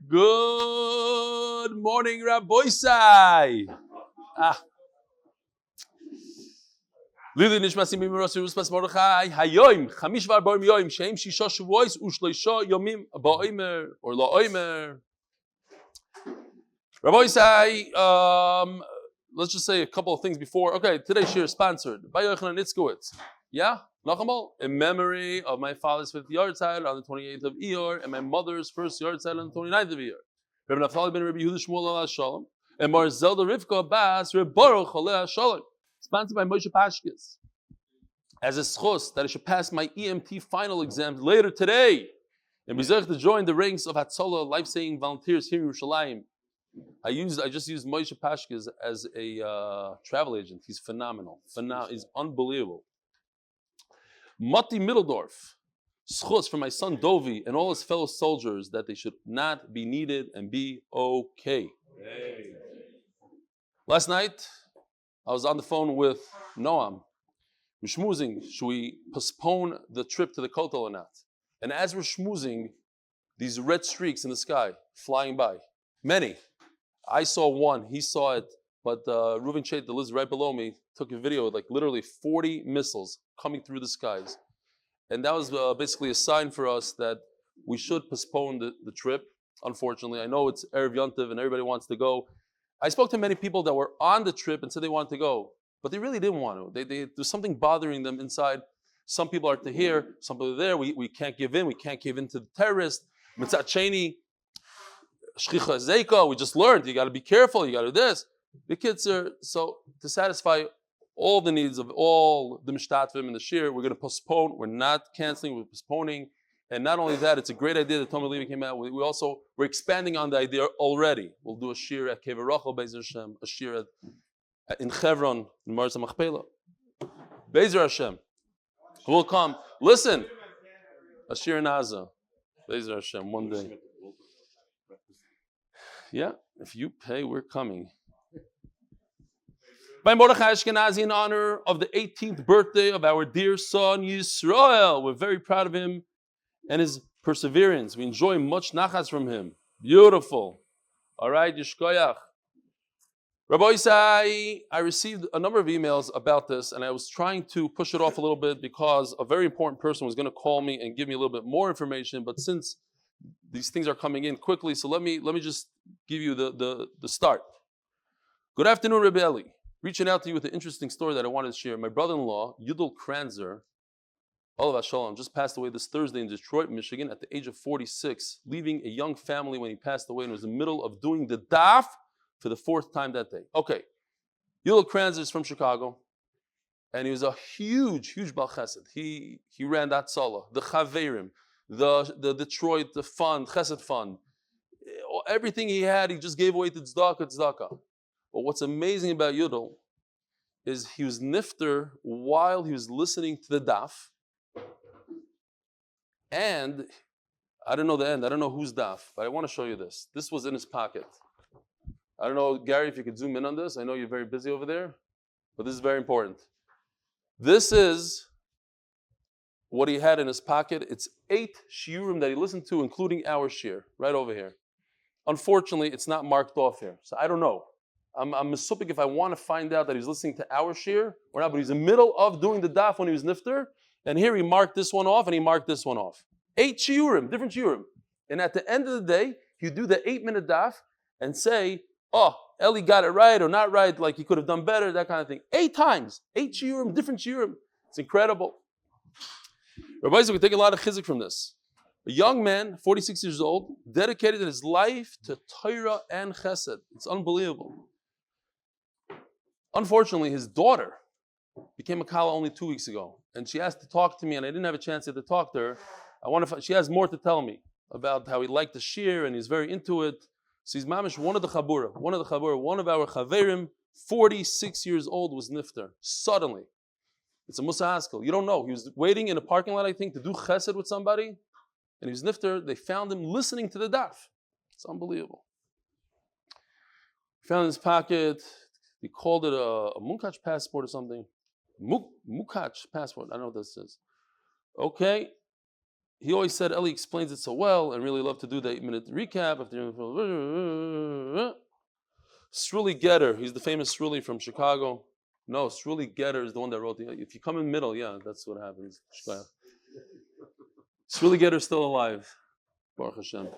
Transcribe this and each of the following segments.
Good morning, Rabboisai. Lili nishmasim b'miros Yerushalayim Mordechai Hayoim 45 yom sheim shisha shavuos u'shloisha yomim ba'omer or la'omer. Rabboisai, let's just say a couple of things before. Okay, today's shir is sponsored by Yochanan Itzkowitz. Yeah? Nachamal, in memory of my father's 50th Yartzeit on the 28th of Iyar and my mother's first Yartzeit on the 29th of Iyar. Rabbi Neftalli ben Rabbi Yehuda Shmuel aleh shalom and Mar Za'lדא Rivka Bas Reb B:rוך aleh shalom. Sponsored by Moishe Paskesz. As a zechus that I should pass my EMT final exams later today and be zech to join the ranks of Hatzalah lifesaving volunteers here in Yerushalayim. I just used Moishe Paskesz as a travel agent. He's phenomenal. He's unbelievable. Moti Mitteldorf, zechus for my son Dovi and all his fellow soldiers that they should not be needed and be okay. Hey. Last night, I was on the phone with Noam. We're schmoozing. Should we postpone the trip to the Kotel or not? And as we're schmoozing, these red streaks in the sky flying by. Many. I saw one. He saw it. But Reuven Chait, that lives right below me, took a video with like literally 40 missiles coming through the skies. And that was basically a sign for us that we should postpone the trip, unfortunately. I know it's Erev Yontiv and everybody wants to go. I spoke to many people that were on the trip and said they wanted to go, but they really didn't want to. There's something bothering them inside. Some people are to here, some people are there. We can't give in. We can't give in to the terrorists. Mitzat Sheni, Shchicha Zeika, we just learned. You got to be careful. You got to do this. The kids are, so to satisfy all the needs of all the mishtatvim and the shir, we're going to postpone. We're not canceling, we're postponing. And not only that, it's a great idea that Tomer Levi came out with. We're expanding on the idea already. We'll do a shir at Kever Rachel, Bezer Hashem, a shir in Chevron, in Marza Machpelah. Bezer Hashem. We'll come. Listen, a shir in Aza. Bezer Hashem, one day. Yeah, if you pay, we're coming. By Mordechai Aschkenasy in honor of the 18th birthday of our dear son YISROEL. We're very proud of him and his perseverance. We enjoy much nachas from him. Beautiful. All right, Yishkoyach. Rabboisai, I received a number of emails about this and I was trying to push it off a little bit because a very important person was going to call me and give me a little bit more information. But since these things are coming in quickly, so let me just give you the start. Good afternoon, Rebbe Eli. Reaching out to you with an interesting story that I wanted to share. My brother-in-law, Yudel Kranzer, Olav Shalom, just passed away this Thursday in Detroit, Michigan, at the age of 46, leaving a young family when he passed away and was in the middle of doing the daf for the 4th time that day. Okay, Yudel Kranzer is from Chicago, and he was a huge Baal Chesed. He ran that Hatzalah, the Chaverim, the Detroit, the fund, Chesed fund. Everything he had, he just gave away to tzedakah. But what's amazing about Yudel is he was nifter while he was listening to the daf. And I don't know the end. I don't know whose daf, but I want to show you this. This was in his pocket. I don't know, Gary, if you could zoom in on this. I know you're very busy over there, but this is very important. This is what he had in his pocket. It's 8 shiurim that he listened to, including our shir, right over here. Unfortunately, it's not marked off here, so I don't know. I'm misupik if I want to find out that he's listening to our shir or not, but he's in the middle of doing the daf when he was nifter, and here he marked this one off and he marked this one off. 8 shiurim, different shiurim. And at the end of the day, you do the 8-minute daf and say, oh, Eli got it right or not right, like he could have done better, that kind of thing. 8 times, 8 shiurim, different shiurim. It's incredible. Rabbi Isaac, we take a lot of chizuk from this. A young man, 46 years old, dedicated his life to Torah and chesed. It's unbelievable. Unfortunately, his daughter became a kala only 2 weeks ago, and she asked to talk to me, and I didn't have a chance to talk to her. She has more to tell me about how he liked the shir, and he's very into it. So he's mamish, one of our chaverim, 46 years old, was nifter. Suddenly. It's a musa haskel. You don't know. He was waiting in a parking lot, I think, to do chesed with somebody, and he was nifter. They found him listening to the daf. It's unbelievable. Found in his pocket. He called it a mukach passport or something. Mukach passport. I don't know what this is. Okay. he always said Eli explains it so well, and really love to do the 8-minute recap. Sruli Getter, he's the famous Sruli from Chicago. No, Sruli Getter is the one that wrote the. If you come in middle, yeah, that's what happens. Sruli Getter is still alive. Baruch Hashem.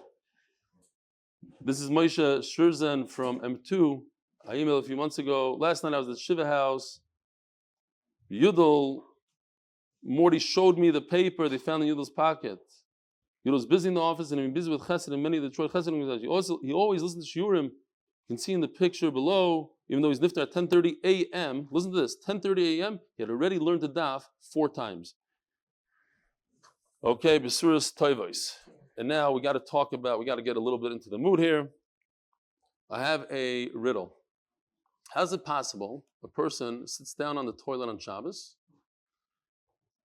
This is Moshe Shurzen from M2. I emailed a few months ago. Last night I was at Shiva House. Yudel, Morty showed me the paper they found in Yudel's pocket. Yudel's busy in the office and he's busy with Chesed and many of the Detroit Chesed organizations. He always listens to Shurim. You can see in the picture below, even though he's niftar at 10:30 a.m., listen to this, 10:30 a.m., he had already learned the daf 4 times. Okay, Besuras Toivos. And now we got to get a little bit into the mood here. I have a riddle. How's it possible a person sits down on the toilet on Shabbos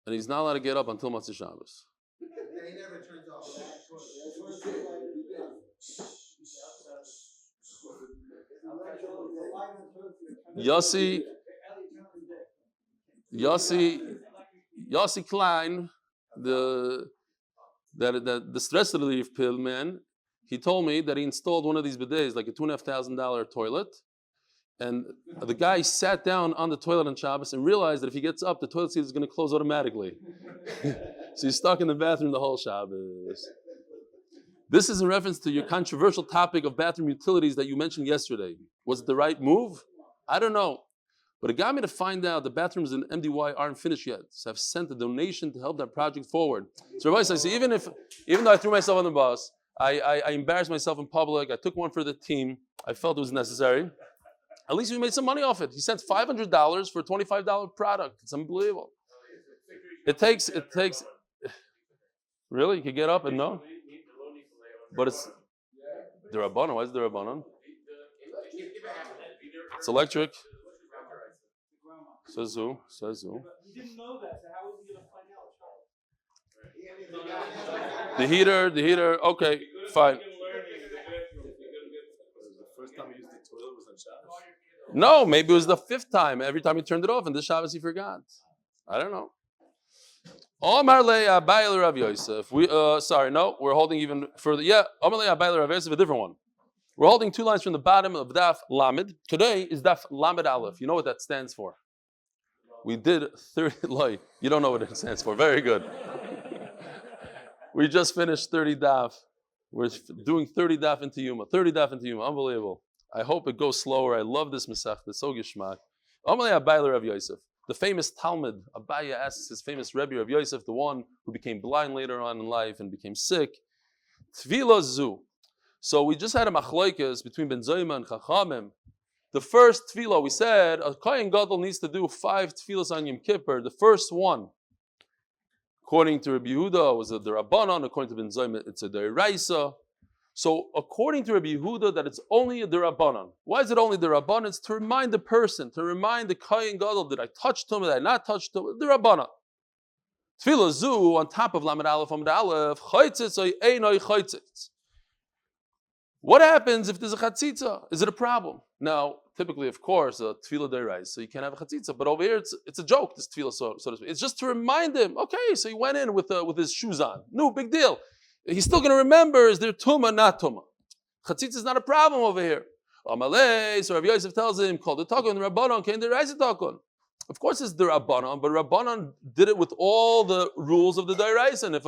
and he's not allowed to get up until Motzei Shabbos? He never turns off that Yossi Klein, the stress relief pill man, he told me that he installed one of these bidets, like a $2,500 toilet, and the guy sat down on the toilet on Shabbos and realized that if he gets up, the toilet seat is going to close automatically. So he's stuck in the bathroom the whole Shabbos. This is in reference to your controversial topic of bathroom utilities that you mentioned yesterday. Was it the right move? I don't know. But it got me to find out the bathrooms in MDY aren't finished yet. So I've sent a donation to help that project forward. So Rabbi says, even though I threw myself on the bus, I embarrassed myself in public, I took one for the team, I felt it was necessary. At least we made some money off it. He sent $500 for a $25 product. It's unbelievable. It takes, really? You can get up and no? But it's the Rabbanon. Why is the Rabbanon? It's electric. Says who? He didn't know that, so how was he going to find out? The heater. Okay, fine. The first time he used the toilet was on Shabbos? No, maybe it was the 5th time. Every time he turned it off, and this Shabbos he forgot. I don't know. Omar le Abayel Rav Yosef. We're holding even further. Yeah, Omar le Abayel Rav Yosef, a different one. We're holding 2 lines from the bottom of Daf Lamed. Today is Daf Lamed Aleph. You know what that stands for? We did 30 loy. You don't know what it stands for. Very good. We just finished 30 daf. We're doing 30 daf into Yoma. 30 daf into Yoma. Unbelievable. I hope it goes slower. I love this Masech. It's so gishmak. Amalei Abayla Rav Yosef. The famous Talmud. Abaya asks his famous Rebbe Rav Yosef, the one who became blind later on in life and became sick. Tvila zu. So we just had a machloikas between Ben Zoyma and Chachamim. The first tefillah, we said, a Kohen Gadol needs to do 5 tefillahs on Yom Kippur. The first one, according to Rabbi Yehuda, was a Derabanan. According to Ben Zoyma, it's a Deraisa. So according to Rabbi Yehuda, that it's only a Derabanan. Why is it only Derabanan? It's to remind the person, to remind the Kohen Gadol, did I touch him, did I not touch him? Derabanan. Tefillah zu, on top of Lamed Aleph, Amud Aleph, chaytzitz or einoi chaytzitz. What happens if there's a chatzitza? Is it a problem? Now, typically, of course, a tefillah derais, so you can't have a chatzitza. But over here, it's a joke, this tefillah, so to speak. It's just to remind him, okay, so he went in with his shoes on. No big deal. He's still going to remember, is there tumah, not tumah? Chatzitza is not a problem over here. Amalei, so Rav Yosef tells him, called the takon, the Rabbanon, came the derais takon. Of course, it's the Rabbanon, but Rabbanon did it with all the rules of the derais. And if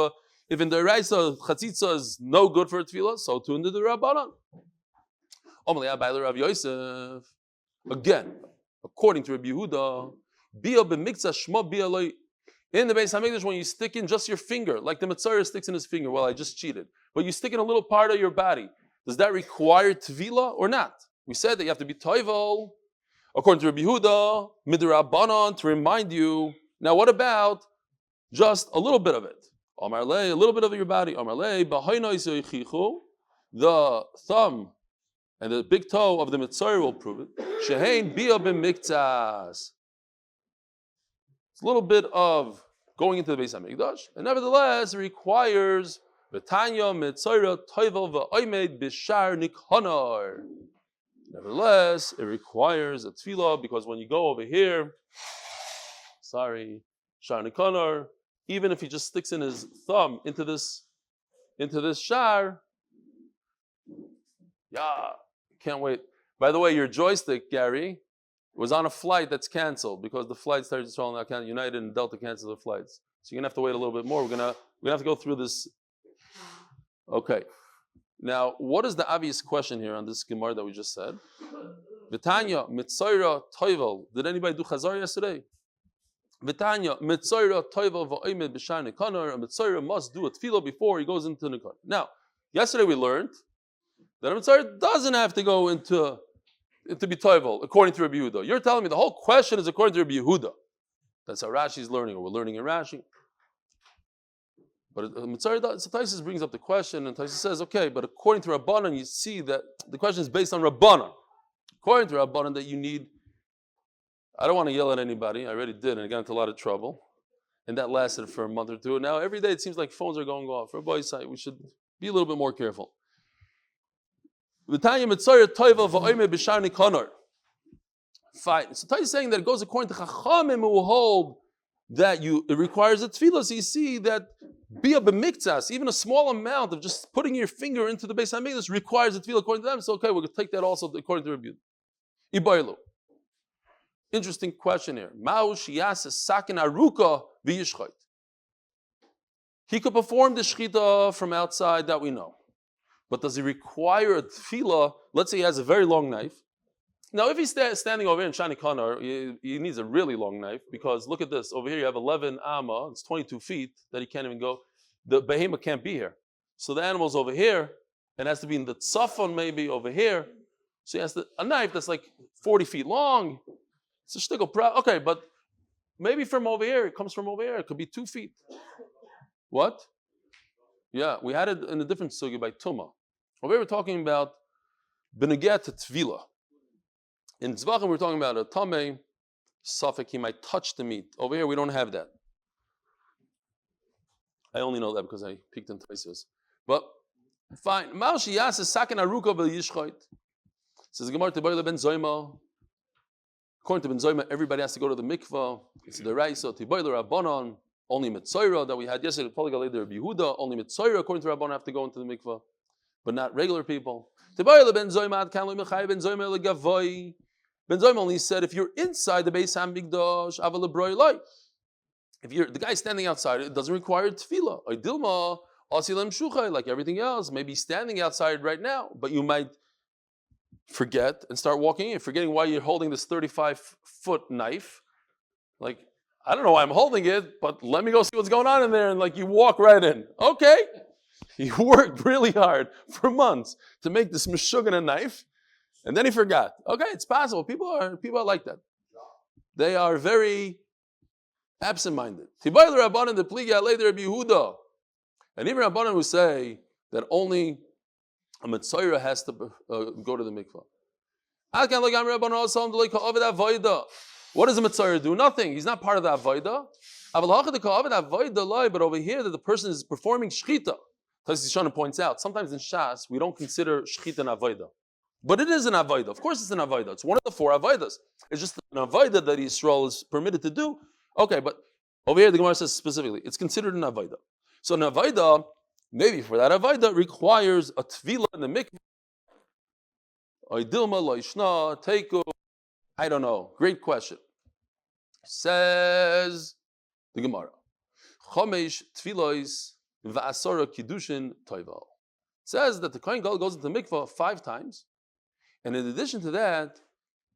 in the Deraisa chatzitza is no good for a tefillah, so too in the Rabbanan. Again, according to Rabbi Yehuda, in the Beis Hamikdash, when you stick in just your finger, like the Metzora sticks in his finger, well, I just cheated, but you stick in a little part of your body, does that require tefillah or not? We said that you have to be toivel, according to Rabbi Yehuda, midrabanan, to remind you. Now, what about just a little bit of it? A little bit of your body. The thumb and the big toe of the Metzora will prove it. Shehein bia b'miktzas. It's a little bit of going into the Beis Hamikdash, and nevertheless it requires V'tanya Metzora toivel v'oimed b'shar nikhanor. Nevertheless, it requires a tefillah because when you go over here, shar nikhanor, even if he just sticks in his thumb into this shar, yeah, can't wait. By the way, your joystick, Gary, was on a flight that's canceled because the flight started to now canceled. United and Delta canceled the flights. So you're gonna have to wait a little bit more. We're gonna have to go through this. Okay. Now, what is the obvious question here on this Gemara that we just said? Vitanya, Mitzaira, Toivel. Did anybody do Chazar yesterday? Vitanya, Mitzaira, Toivel, Va'omed, B'shar Nikanar. A Mitzaira must do a tefillah before he goes into Nikanar. Now, yesterday we learned that a Mitzaira doesn't have to go into be Toivel, according to Rabbi Yehuda. You're telling me the whole question is according to Rabbi Yehuda. That's how Rashi's learning, or we're learning in Rashi. But Mitzaira, so Taisus brings up the question, and Taisus says, okay, but according to Rabbanan, you see that the question is based on Rabbanan. According to Rabbanan, that you need, I don't want to yell at anybody, I already did, and I got into a lot of trouble. And that lasted for a month or two. Now, every day it seems like phones are going off. For a boy's side, we should be a little bit more careful. Fine. So Taisus is saying that it goes according to Chachamim, who hold that it requires a tefillah. So you see that be a b'miktzas, even a small amount of just putting your finger into the Beis HaMikdash requires a tefillah according to them. So okay, we're going to take that also according to Rabbi Yehuda. Interesting question here. He could perform the shchita from outside, that we know. But does he require a tefillah? Let's say he has a very long knife. Now, if he's standing over here in Shani Kanar, he needs a really long knife, because look at this. Over here you have 11 amma, it's 22 feet that he can't even go. The behemoth can't be here. So the animal's over here, and has to be in the tzafon maybe over here. So he has a knife that's like 40 feet long. It's a shtickle. Okay, but maybe from over here, it comes from over here. It could be 2 feet. What? Yeah, we had it in a different sugi by Tuma. Over here we're talking about benegat to tvila. In Tzvachim we're talking about a tameh, suffix, he might touch the meat. Over here we don't have that. I only know that because I peeked into Taisus. But fine. Maushi yas sakin aruka v'yishchait. Says Gemara Tiboyle ben Zoyma. According to Ben Zoyma, everybody has to go to the mikvah. It's the Raisa Tiboyle Rabbanon. Only Mitzaira that we had yesterday, probably got later Rabbi Yehuda. Only Mitzaira, according to Rabbanon, have to go into the mikvah, but not regular people. Tiboyle ben Zoyma kan lo mechay ben Zoyma legavoy. Ben Zoyma only said if you're inside the Beis HaMikdash, aval lebroilai. If the guy standing outside, it doesn't require tefillah. Oidilma asilem shuchay, like everything else. Maybe standing outside right now, but you might forget and start walking in, forgetting why you're holding this 35-foot knife. Like, I don't know why I'm holding it, but let me go see what's going on in there, and like you walk right in. Okay, he worked really hard for months to make this meshugana knife, and then he forgot. Okay, it's possible. People are like that. They are very absent-minded. Tibayl Rabbanan the pliga later Rabbi Yehuda, and even Rabbanan who say that only a Mitzaira has to go to the mikvah. What does a Mitzaira do? Nothing. He's not part of the avodah. But over here, that the person is performing shchita. Tashishana points out, sometimes in Shas, we don't consider shchita an avodah. But it is an avodah. Of course it's an avodah. It's one of the 4 avodas. It's just an avodah that YISROEL is permitted to do. Okay, but over here the Gemara says specifically, it's considered an avodah. So an avodah, maybe for that avodah, requires a tefillah in the mikvah. Oidilma loishna teiku. I don't know. Great question. Says the Gemara. Chomesh tefillos va'asara kiddushin toivel. Says that the Kohen Gadol goes into the mikvah 5 times, and in addition to that,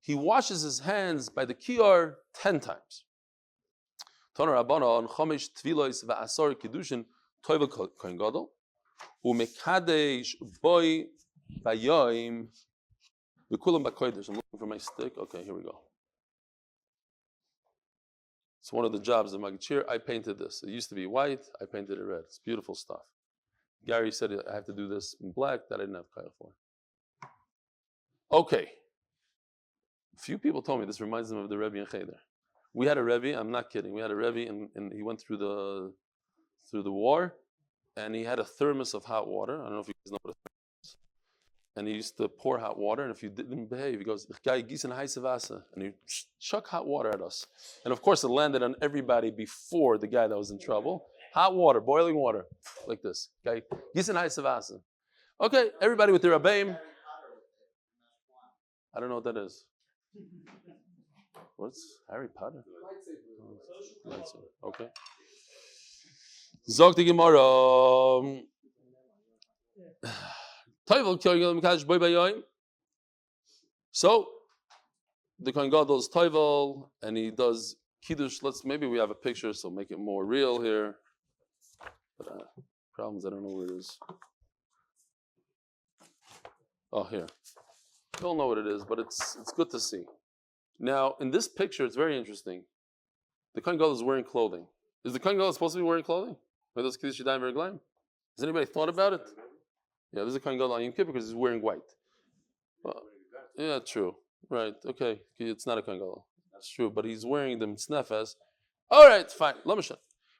he washes his hands by the Iyar 10 times. Toner Rabbana on Chomesh tefillos va'asara kiddushin toivel Kohen Gadol u'mekadesh boy v'yoim. I'm looking for my stick. Okay, here we go. It's one of the jobs of Magachir. I painted this. It used to be white. I painted it red. It's beautiful stuff. Gary said I have to do this in black. That I didn't have kaya for. Okay. A few people told me this reminds them of the Rebbe in Cheder. We had a Rebbe. I'm not kidding. We had a Rebbe, and he went through the war, and he had a thermos of hot water. I don't know if you guys know what a thermos is. and he used to pour hot water, and if you didn't behave, he goes, and he chuck hot water at us. And of course, it landed on everybody before the guy that was in trouble. Hot water, boiling water, like this. Okay, okay, everybody with their Rabbeim. I don't know what that is. What's Harry Potter? Okay. Zog the Gemara. So the Kohen Gadol does Toivel and he does Kiddush. Maybe we have a picture, so make it more real here. But problems, I don't know where it is. Oh, here. Don't know what it is, but it's good to see. Now, in this picture, it's very interesting. The Kohen Gadol is wearing clothing. Is the Kohen Gadol supposed to be wearing clothing? Has anybody thought about it? Yeah, this is a Kohen Gadol on Yom Kippur because he's wearing white. Well, yeah, true. Right, okay. It's not a Kohen Gadol. That's true, but he's wearing the mitznefes. All right, fine.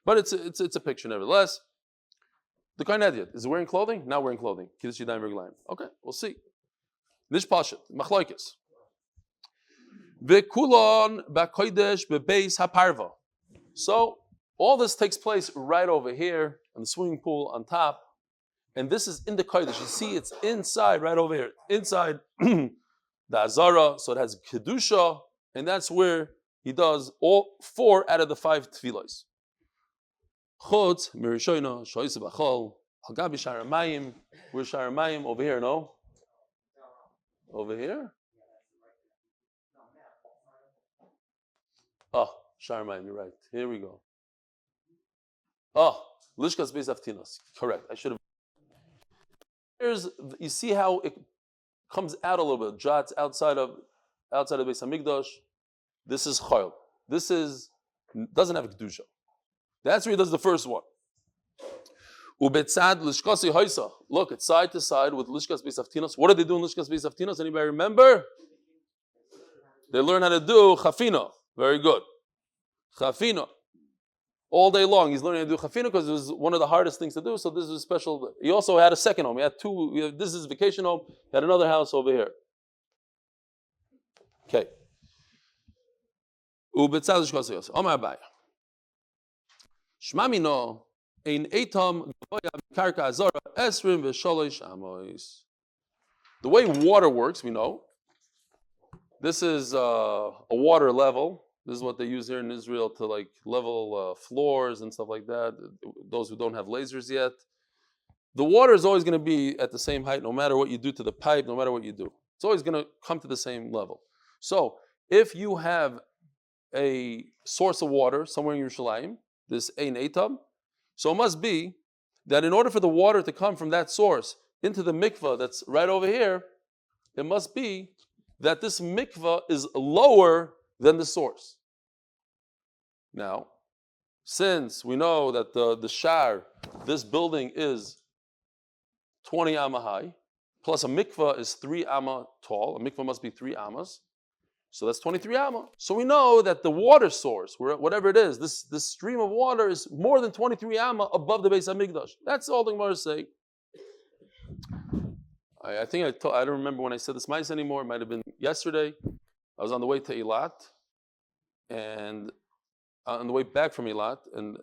But it's a picture nevertheless. The Kohen Idiot is wearing clothing? Not wearing clothing. Okay, we'll see. Nish Pashat, Machloikis. V'kulon b'kodesh b'beis haparva. So all this takes place right over here in the swimming pool on top, and this is in the kodesh. You see, it's inside, right over here, inside the Azara. So it has kedusha, and that's where he does all 4 out of the 5 tefillos. Chutz mirishoyna shoyse b'chol hagabi sharamayim. Where's sharamayim? Over here, no? Over here? Oh, sharamayim, you're right. Here we go. Oh, lishkas beis avtinos. Correct. I should have. You see how it comes out a little bit. Jots outside of Beis Hamikdash. This is chayil. This doesn't have a kedusha. That's where he does the first one. Ubetzad lishkasi hoisa. Look, it's side to side with lishkas beis avtinos. What did they do in lishkas beis avtinos? Anybody remember? They learn how to do chafina. Very good. Chafina. All day long, he's learning how to do chafina because it was one of the hardest things to do. So this is special. He also had a second home. He had 2. This is his vacation home. He had another house over here. Okay. Ubetzad lishkasi hoisa. Omar Abaya. Shmamino ein etam gvoya karka azara esrim v'sholosh amos. The way water works, we know. This is a water level. This is what they use here in Israel to level floors and stuff like that. Those who don't have lasers yet. The water is always going to be at the same height, no matter what you do to the pipe, no matter what you do. It's always going to come to the same level. So if you have a source of water somewhere in Yerushalayim, this ein etam, so it must be that in order for the water to come from that source into the mikvah that's right over here, it must be that this mikvah is lower than the source. Now, since we know that the shar, this building is 20 amma high, plus a mikvah is 3 amma tall, a mikvah must be 3 ammas, so that's 23 amma. So we know that the water source, whatever it is, this stream of water is more than 23 amma above the Beis Hamikdash. That's all the Gemara is saying. I think I don't remember when I said this mice anymore. It might have been yesterday. I was on the way to Eilat, and on the way back from Eilat, and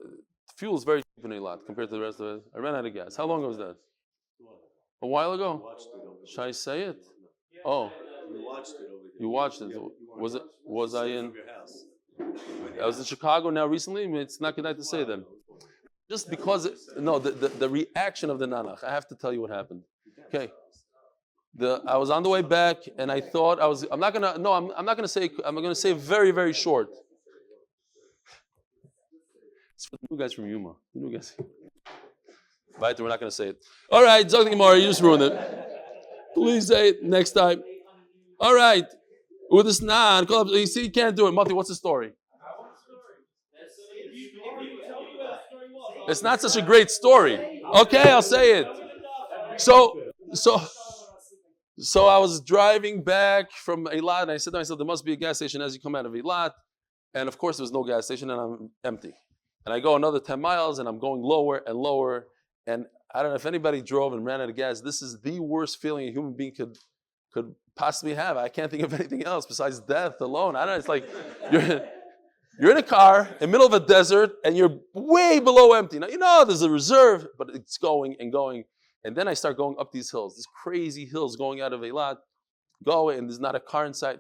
fuel is very cheap in Eilat compared to the rest of it. I ran out of gas. How long ago was that? A while ago? Should I say it? Oh. You watched it over here. You watched it. Yeah, Was I in? Your house. I was in Chicago now recently. It's not good night to say them. Just because the reaction of the nanach. I have to tell you what happened. Okay. I was on the way back and I thought I'm not gonna say very, very short. It's for the new guys from Yoma. The new guys. Right, we're not gonna say it. All right, Zog the Gemara, you just ruined it. Please say it next time. All right. With this you see, you can't do it. Moti, what's the story? It's not such a great story. Okay, I'll say it. So I was driving back from Eilat, and I said to myself, there must be a gas station as you come out of Eilat. And of course, there was no gas station, and I'm empty. And I go another 10 miles, and I'm going lower and lower. And I don't know if anybody drove and ran out of gas. This is the worst feeling a human being could possibly have. I can't think of anything else besides death alone. I don't know. It's like you're in a car in the middle of a desert and you're way below empty. Now, there's a reserve, but it's going and going. And then I start going up these hills, these crazy hills going out of Eilat. Go away, and there's not a car in sight.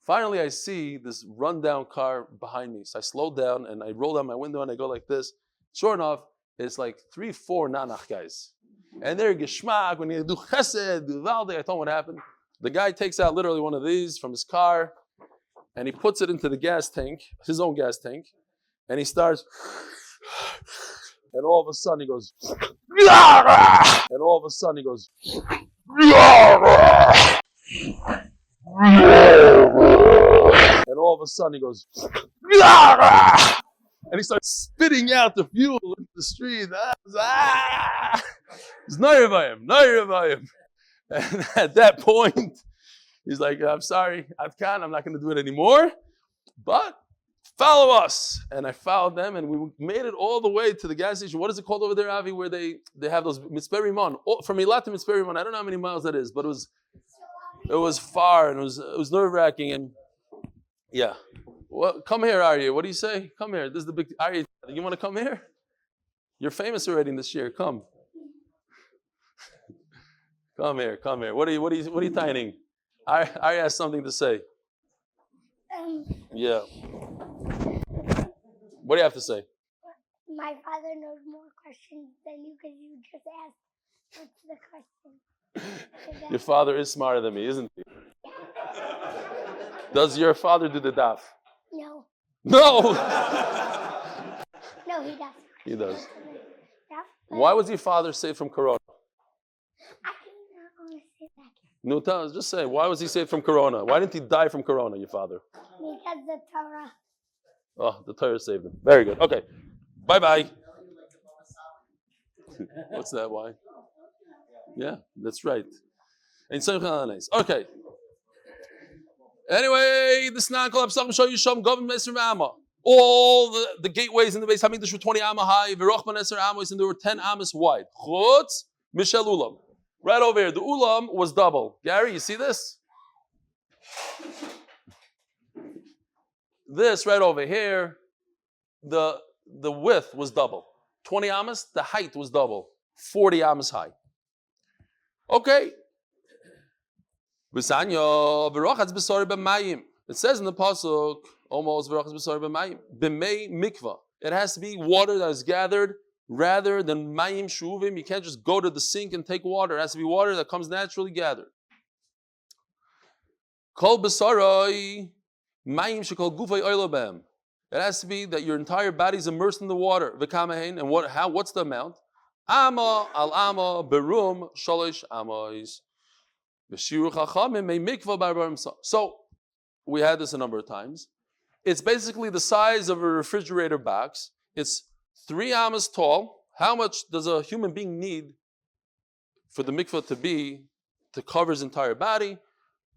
Finally, I see this rundown car behind me. So I slow down and I roll down my window and I go like this. Sure enough, it's like 3-4 nanach guys. And they're geschmack, when you do chesed, do valde. I told them what happened. The guy takes out literally one of these from his car and he puts it into the gas tank, his own gas tank, and he starts, and all of a sudden he goes, and all of a sudden he goes, and all of a sudden he goes, and he starts spitting out the fuel into the street. It's Nayravayim. And at that point, he's like, I'm sorry, I'm not going to do it anymore, but follow us. And I followed them, and we made it all the way to the gas station. What is it called over there, Avi, where they have those Mitzpeh Rimon? From Eilat to Mitzpeh Rimon, I don't know how many miles that is, but it was far, and it was nerve-wracking, and yeah. Well, come here, Arya. What do you say? Come here. This is the big Arya. You want to come here? You're famous already in this year. Come. Come here. What are you tining? Arya has something to say. Yeah. What do you have to say? My father knows more questions than you because you just asked what's the question. Your father is smarter than me, isn't he? Does your father do the daf? No. No! No, he does. He does. Yeah, Why was your father saved from Corona? I don't want to say that. No, tell us, just say, why was he saved from Corona? Why didn't he die from Corona, your father? Because the Torah. Oh, the Torah saved him. Very good. Okay. Bye-bye. What's that? Why? Yeah, that's right. Okay. Anyway, this now show you some government Amma. All the gateways in the base Hamikdash were 20 amma high, B'rוך amos, and there were 10 amas wide. Chutz Mishel Ulam. Right over here, the Ulam was double. Gary, you see this? This right over here, the width was double. 20 amas, the height was double. 40 amas high. Okay. It says in the pasuk, almost b'mei mikvah. It has to be water that is gathered rather than mayim shuvim. You can't just go to the sink and take water. It has to be water that comes naturally gathered. Kol b'sarai mayim shekol gufay oilabem. It has to be that your entire body is immersed in the water. V'kamahen, and what's the amount? Amma al amma berum shalish amois. So we had this a number of times. It's basically the size of a refrigerator box. It's 3 amas tall. How much does a human being need for the mikvah to cover his entire body?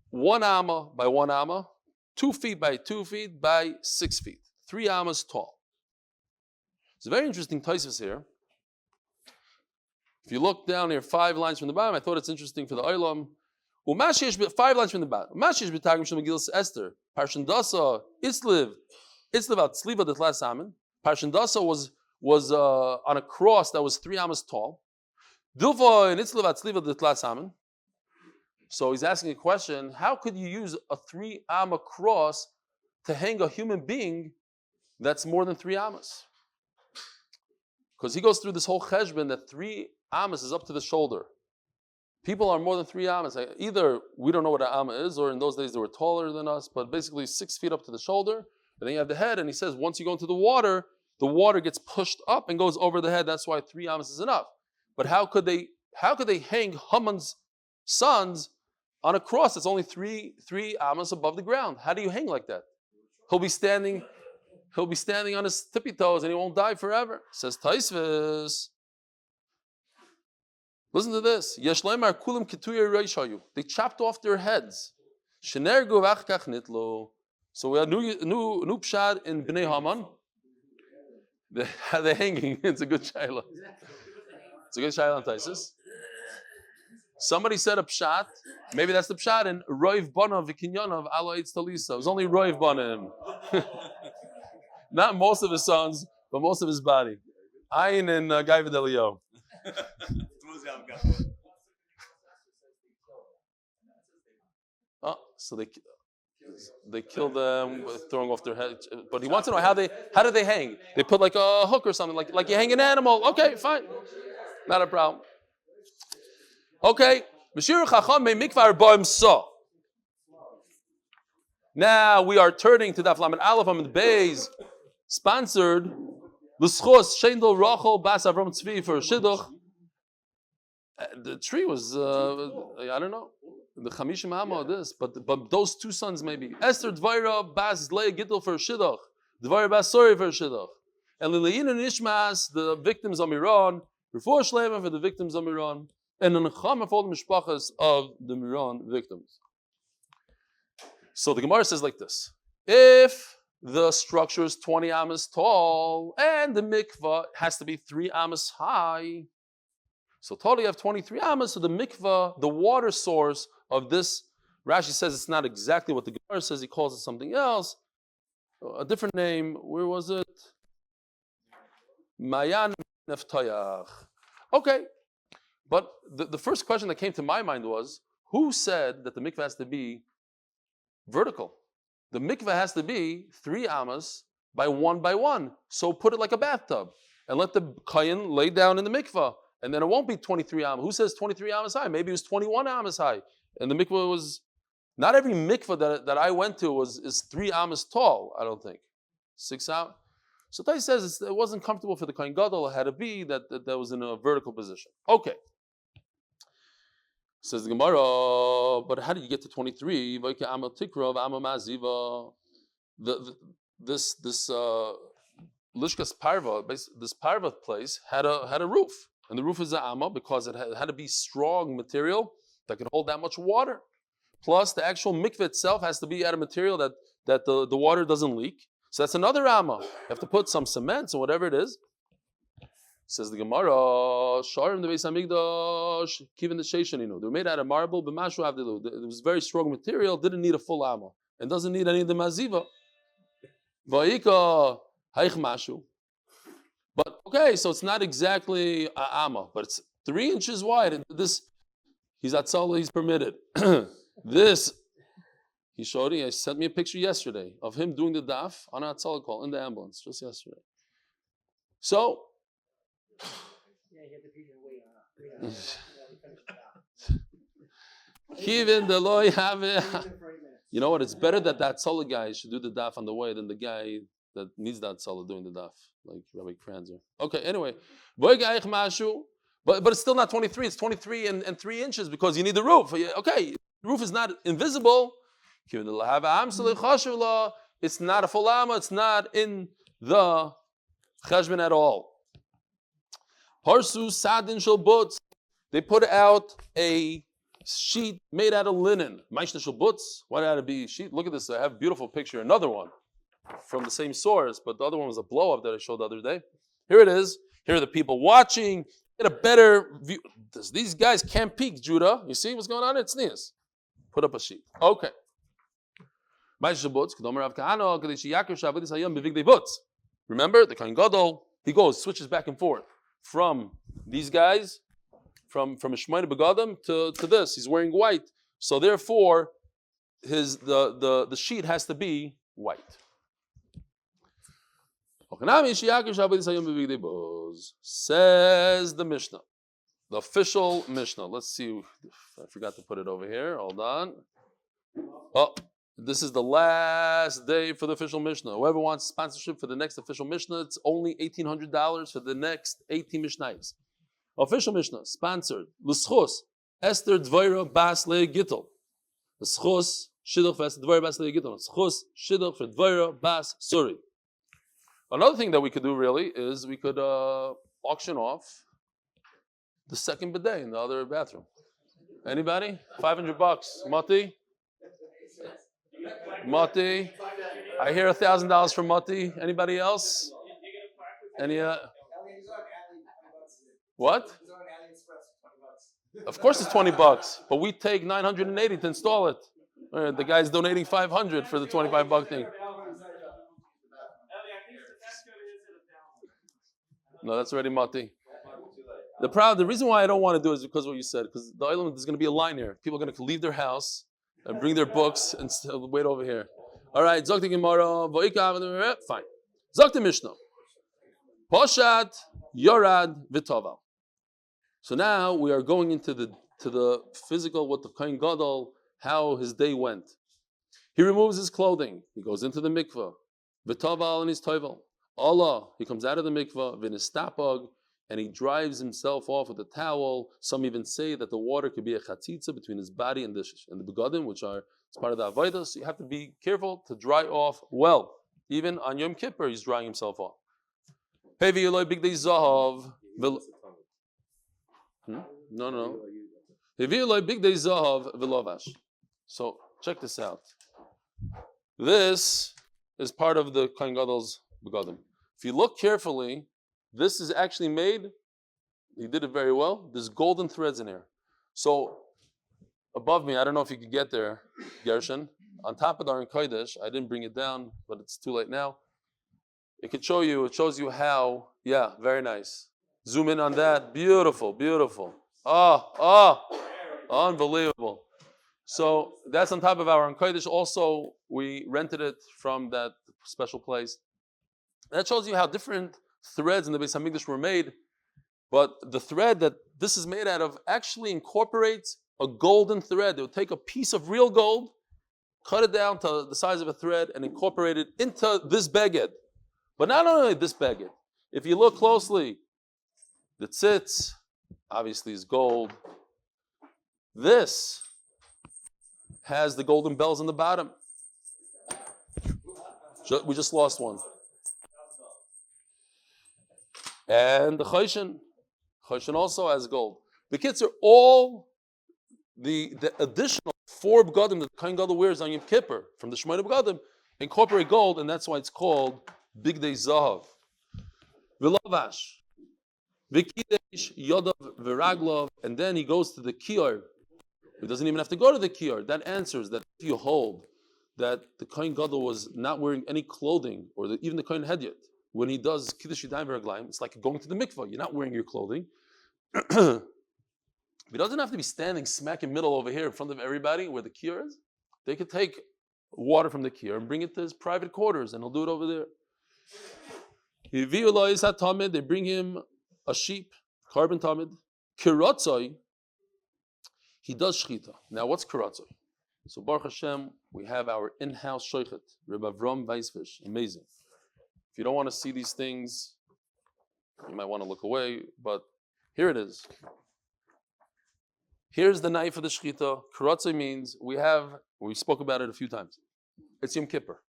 1 amma by 1 amma, 2 feet by 2 feet by 6 feet. 3 amas tall. It's a very interesting taisus here. If you look down here 5 lines from the bottom, I thought it's interesting for the Olam. 5 lines from the bottom. Mashish b'tagim shel Megillas Esther. Parshan Dasa Itzliv at Sliva the last salmon. Parshan Dasa was on a cross that was 3 amas tall. Dilva and Itzliv at Sliva the last salmon. So he's asking a question: how could you use a 3 amma cross to hang a human being that's more than 3 amas? Because he goes through this whole cheshbon that 3 amas is up to the shoulder. People are more than 3 amas. Either we don't know what an amma is, or in those days they were taller than us, but basically 6 feet up to the shoulder. And then you have the head, and he says once you go into the water gets pushed up and goes over the head. That's why 3 amas is enough. But how could they hang Haman's sons on a cross that's only 3 amas above the ground? How do you hang like that? He'll be standing on his tippy toes and he won't die forever. Says Taisvis. Listen to this. They chopped off their heads. So we had new pshad in Bnei Haman. They're hanging. It's a good shayla. It's a good shayla on Taisus. Somebody said a pshat. Maybe that's the pshat in Roiv Bana V'Kinyanav Alo Eitz Talisa. It was only Roiv Bana him. Not most of his sons, but most of his body. Ayin and Guy Videlio. Oh, so they killed them, throwing off their head. But he wants to know how did they hang? They put like a hook or something, like you hang an animal. Okay, fine, not a problem. Okay, now we are turning to Daf Amud Aleph Amud Beis, sponsored l'schus Sheindel Rachel Bas Avraham Tzvi for Shidduch. The tree was I don't know. The Chamishim Hama, this, but those two sons maybe. Esther Devora Bas Leah Gittel for Shidduch, Devora Bas Sori for Shidduch, and Lilayin and Ishmas, the victims of Meron, before Shlema for the victims of Meron, and an Nechama for all the mishpachas of the Meron victims. So the Gemara says like this: if the structure is 20 amas tall and the mikvah has to be 3 amas high, so totally you have 23 amas. So the mikvah, the water source of this, Rashi says it's not exactly what the Gemara says. He calls it something else, a different name. Where was it? Mayan Neftayach. Okay, but the first question that came to my mind was, who said that the mikvah has to be vertical? The mikvah has to be 3 amas by 1. So put it like a bathtub and let the kohen lay down in the mikvah. And then it won't be 23 amas. Who says 23 amas high? Maybe it was 21 amas high. And the mikvah was, not every mikvah that I went to is 3 amas tall, I don't think. 6 amas. So Tai says it wasn't comfortable for the kohen gadol. It had to be that was in a vertical position. Okay. Says the Gemara, but how did you get to 23? This Lishkas Parva, this Parva place had a roof. And the roof is a amma because it had to be strong material that can hold that much water. Plus, the actual mikveh itself has to be at a material that the water doesn't leak. So that's another amma. You have to put some cement or whatever it is. Says the Gemara, Sharim the Beis Hamikdash, Kivin the Sheishaninu. They were made out of marble, but Mashu Avdilu. It was very strong material, didn't need a full amma, and doesn't need any of the maziva. Vayika Haich Mashu. But okay, so it's not exactly a amma, but it's 3 inches wide. And this, he's Hatzalah, he's permitted. This, he showed me, he sent me a picture yesterday of him doing the daf on a Hatzalah call in the ambulance, just yesterday. So, even the loy have it. You know what? It's better that Hatzalah guy should do the daf on the way than the guy that needs that Hatzalah doing the daf, like Rabbi Kranzer. Okay, anyway, but it's still not 23. It's 23 and 3 inches because you need the roof. Okay, the roof is not invisible. It's not a full amma. It's not in the cheshbon at all. Harsu sadin shel butz. They put out a sheet made out of linen. Maishna shel butz. Why had to be a sheet? Look at this. I have a beautiful picture. Another one from the same source, but the other one was a blow up that I showed the other day. Here it is. Here are the people watching. Get a better view. These guys can't peek, Judah. You see what's going on? It's Nias. Put up a sheet. Okay. Remember, the Kohen Gadol, he switches back and forth from these guys, from a Shemona Begadim to this. He's wearing white. So therefore, the sheet has to be white. Says the Mishnah, the official Mishnah. Let's see. I forgot to put it over here. Hold on. Oh, this is the last day for the official Mishnah. Whoever wants sponsorship for the next official Mishnah, it's only $1,800 for the next 18 Mishnayos. Official Mishnah, sponsored. L'schus, Esther Devora Bas Leah Gittel. L'schus, Shidduch for Esther Devora Bas Leah Gittel. L'schus, Shidduch for Devora Bas Suri. Another thing that we could do really is we could auction off the second bidet in the other bathroom. Anybody? $500. Moti? Moti? I hear $1,000 from Moti. Anybody else? Any? What? Of course it's $20, but we take $980 to install it. The guy's donating $500 for the $25 thing. No, that's already Moti. The reason why I don't want to do it is because of what you said. Because the island is going to be a line here. People are going to leave their house and bring their books and wait over here. All right, Zok the Gemara, fine. Zok the Mishnah. Poshat, Yorad, V'toval. So now we are going into the physical, what the Kohen Gadol, how his day went. He removes his clothing. He goes into the mikveh. V'toval and his tovel. Allah, he comes out of the mikveh, v'nistapag, and he drives himself off with a towel. Some even say that the water could be a chatzitza between his body and the begadim, which are it's part of the avodah. So you have to be careful to dry off well. Even on Yom Kippur, he's drying himself off. Hevi Eloi big day zahav. No. Hevi Eloi big day zahav v'lovash. So check this out. This is part of the Kohen Gadol's begadim. If you look carefully, this is actually made, he did it very well, there's golden threads in here. So, above me, I don't know if you could get there, Gershon, on top of the Aron Kodesh, I didn't bring it down, but it's too late now. It shows you how, yeah, very nice. Zoom in on that, beautiful, beautiful. Unbelievable. So, that's on top of our Aron Kodesh. Also, we rented it from that special place. That shows you how different threads in the Beis Hamikdash were made, but the thread that this is made out of actually incorporates a golden thread. They would take a piece of real gold, cut it down to the size of a thread, and incorporate it into this beged. But not only this beged. If you look closely, the tzitz obviously is gold. This has the golden bells on the bottom. We just lost one. And the Choshen also has gold. The kids are all the additional 4 begadim that Kohen Gadol wears on Yom Kippur from the Shemona begadim incorporate gold, and that's why it's called Big Day Zahav. V'lavash, v'kidesh yodav v'raglov, and then he goes to the Iyar. He doesn't even have to go to the Iyar. That answers that if you hold that the Kohen Gadol was not wearing any clothing, or even the Kohen Hedyot, when he does Kiddush Yadayim v'Raglayim, it's like going to the mikvah. You're not wearing your clothing. He doesn't have to be standing smack in middle over here in front of everybody where the Iyar is. They could take water from the Iyar and bring it to his private quarters, and he'll do it over there. They bring him a sheep, carbon tamid. Kiratzoi, he does shchita. Now what's kiratzoi? So Baruch Hashem, we have our in-house shoichet, Reb Avram Weisfish. Amazing. If you don't want to see these things, you might want to look away, but here it is. Here's the knife of the shechita. Karatzei means we spoke about it a few times. It's Yom Kippur.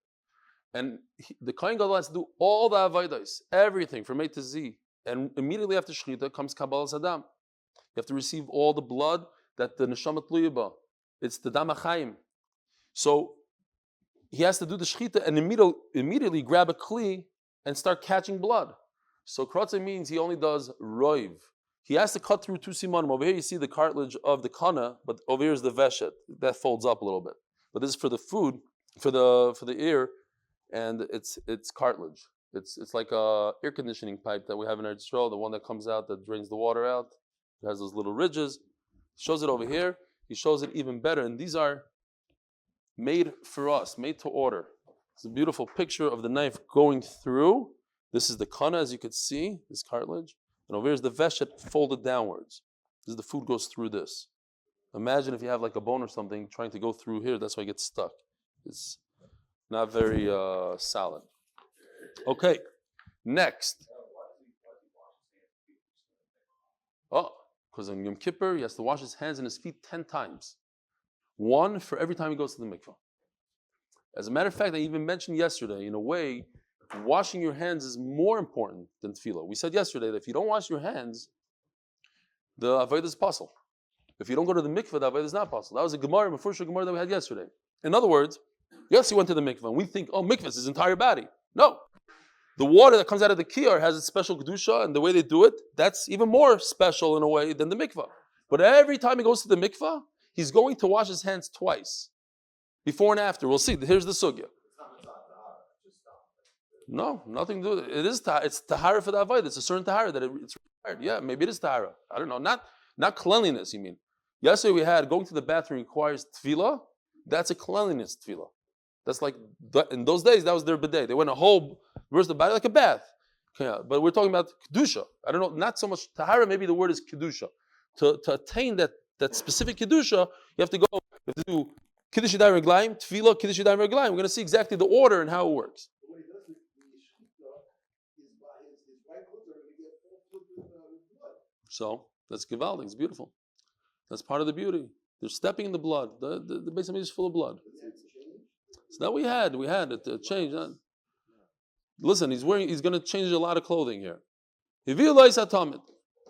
And the Kohen Gadol has to do all the avodos, everything from A to Z. And immediately after shechita comes Kabbalas Adam. You have to receive all the blood that the neshama tluya ba. It's the dam hachayim. So he has to do the shechita and immediately grab a kli and start catching blood. So karatzei means he only does roiv. He has to cut through 2 simanim. Over here you see the cartilage of the kana, but over here is the veshet. That folds up a little bit. But this is for the food, for the ear, and it's cartilage. It's like a air conditioning pipe that we have in Eretz Yisrael, the one that comes out that drains the water out. It has those little ridges. He shows it over here. He shows it even better. And these are made for us, made to order. It's a beautiful picture of the knife going through. This is the kana, as you could see, this cartilage. And over here is the veshet folded downwards. This is the food goes through this. Imagine if you have like a bone or something trying to go through here, that's why it gets stuck. It's not very solid. Okay, next. Because on Yom Kippur, he has to wash his hands and his feet 10 times. 1 for every time he goes to the mikvah. As a matter of fact, I even mentioned yesterday, in a way, washing your hands is more important than tefillah. We said yesterday that if you don't wash your hands, the avodah is possible. If you don't go to the mikvah, the avodah is not possible. That was a Gemara, the first Gemara that we had yesterday. In other words, yes, he went to the mikvah, and we think, mikvah is his entire body. No. The water that comes out of the Iyar has its special kedusha, and the way they do it, that's even more special in a way than the mikvah. But every time he goes to the mikvah, he's going to wash his hands twice, before and after. We'll see. Here's the sugya. No, nothing to do with it. It's tahara for the avodah. It's a certain tahara that it's required. Yeah, maybe it is tahara. I don't know. Not cleanliness, you mean. Yesterday we had going to the bathroom requires tefillah. That's a cleanliness tefillah. That's like, in those days, that was their bidet. They went where's the body? Like a bath. Yeah, but we're talking about kedusha. I don't know, not so much tahara, maybe the word is kedusha. To attain that specific kedusha, you have to do kiddush yadayim reglaim, tefillah, kiddush yadayim reglaim. We're going to see exactly the order and how it works. So that's gewaldig. It's beautiful. That's part of the beauty. They're stepping in the blood. The Beis Hamikdash is full of blood. So that we had it changed. Listen, he's going to change a lot of clothing here.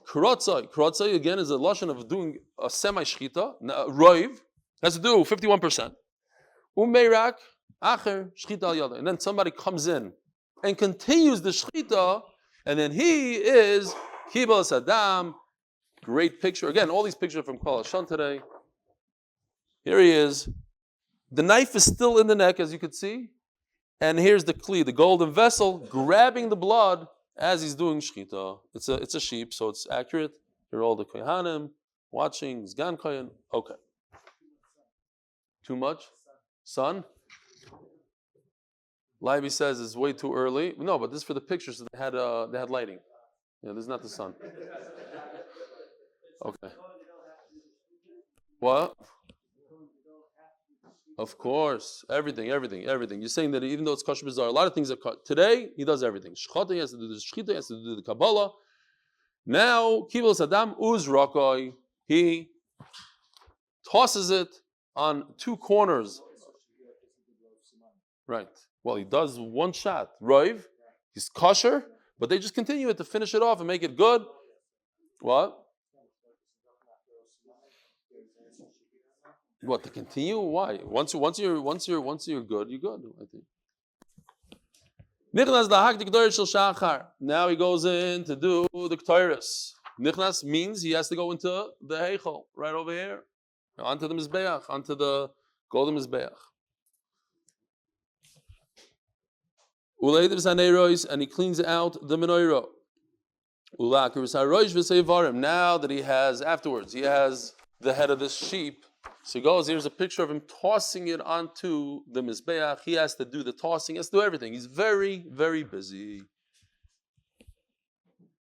Krotzai again is a lashon of doing a semi-shchita. Roiv has to do 51%. Umeirak acher shchita al yada. And then somebody comes in and continues the shchita, and then he is kibal sadam. Great picture. Again, all these pictures are from Kol Hashan today. Here he is. The knife is still in the neck, as you could see. And here's the kli, the golden vessel, grabbing the blood as he's doing shchita. It's a sheep, so it's accurate. Here are all the kohanim watching. Zgan kohen. Okay. Too much? Sun? Leiby says it's way too early. No, but this is for the pictures. So they had lighting. Yeah, this is not the sun. Okay. What? Of course, everything. You're saying that even though it's kosher bizarre, a lot of things are cut. Today, he does everything. Shchata, he has to do the shchita, he has to do the Kabbalah. Now, kibul sadam uzrakoi, he tosses it on two corners. Right. Well, he does one shot. Roiv, he's kosher, but they just continue it to finish it off and make it good. What? What, to continue? Why? Once you're good, you're good, I think. Now he goes in to do the Ketores. Nichnas means he has to go into the Heichel, right over here. Onto the Mizbeach, onto the golden Mizbeach. And he cleans out the menorah. Now that he has the head of this sheep, so he goes, here's a picture of him tossing it onto the Mizbeach. He has to do the tossing, he has to do everything. He's very, very busy.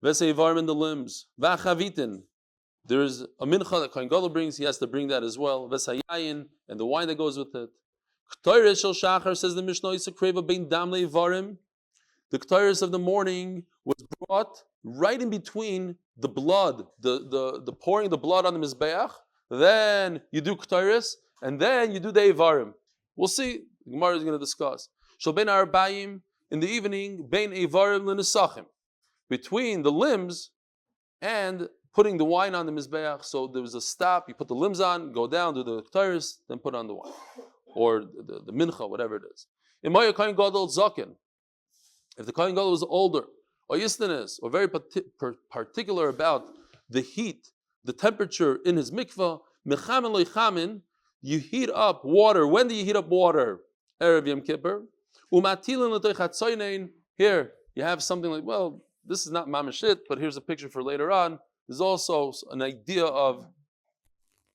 Veseivarim in the limbs. Vachavitin. There's a mincha that Kohen Gadol brings, he has to bring that as well. Vesayayin, and the wine that goes with it. Ketores shel shachar, says the Mishnah, Yisakreva bein dam leivarim. The ketores of the morning was brought right in between the blood, the pouring the blood on the Mizbeach. Then you do ketores, and then you do the Eivarim. We'll see. The Gemara is going to discuss. Shal ben arbaim, in the evening, bein Eivarim l'nesachim, between the limbs and putting the wine on the Mizbeach. So there was a stop. You put the limbs on, go down, do the ketores, then put on the wine, or the mincha, whatever it is. In my Kohen Gadol zaken, if the Kohen Gadol was older, or yisdanis, or very particular about the heat, the temperature in his mikvah, mechamin loichamin, you heat up water. When do you heat up water? Erev Yom Kippur. Umatilin l'toich hatzoynein. Here you have something like, well, this is not mamashit, but here's a picture for later on. There's also an idea of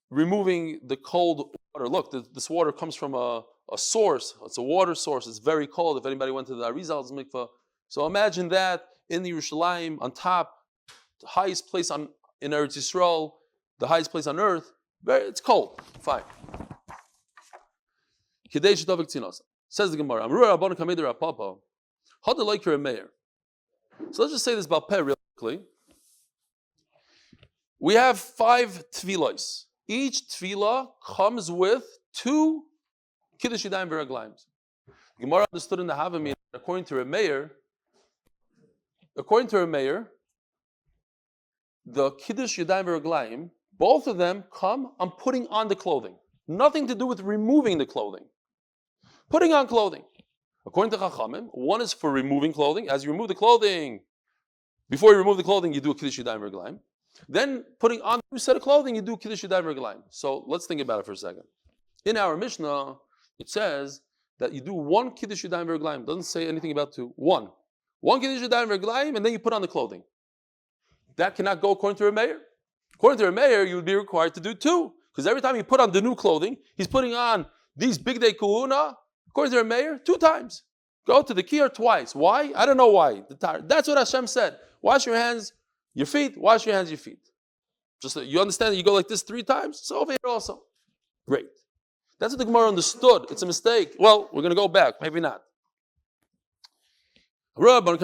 removing the cold water. Look, this water comes from a source. It's a water source. It's very cold. If anybody went to the Arizal's mikvah, so imagine that in the Yerushalayim, on top, the highest place in Eretz Yisrael, the highest place on earth. It's cold. Fine. Says the Gemara. So let's just say this about Peh real quickly. We have 5 tefillos. Each tefillah comes with 2 kiddush yadayim v'raglaim. Gemara understood in the Havamim, according to Rameir, the kiddush yadayim v'raglaim, both of them come on putting on the clothing. Nothing to do with removing the clothing. Putting on clothing. According to Chachamim, one is for removing clothing. As you remove the clothing, before you remove the clothing, you do a kiddush yadayim v'raglaim. Then putting on a new set of clothing, you do Kiddush Yadayim Reglaim. So let's think about it for a second. In our Mishnah, it says that you do one Kiddush Yadayim Reglaim. It doesn't say anything about two. One Kiddush Yadayim Reglaim, and then you put on the clothing. That cannot go according to a mayor. According to a mayor, you would be required to do two. Because every time you put on the new clothing, he's putting on these big day kuhuna, according to a mayor, 2 times. Go to the Iyar twice. Why? I don't know why. That's what Hashem said. Wash your hands, your feet, wash your hands, your feet. Just so you understand that you go like this 3 times? So over here also. Great. That's what the Gemara understood. It's a mistake. Well, we're going to go back. Maybe not. This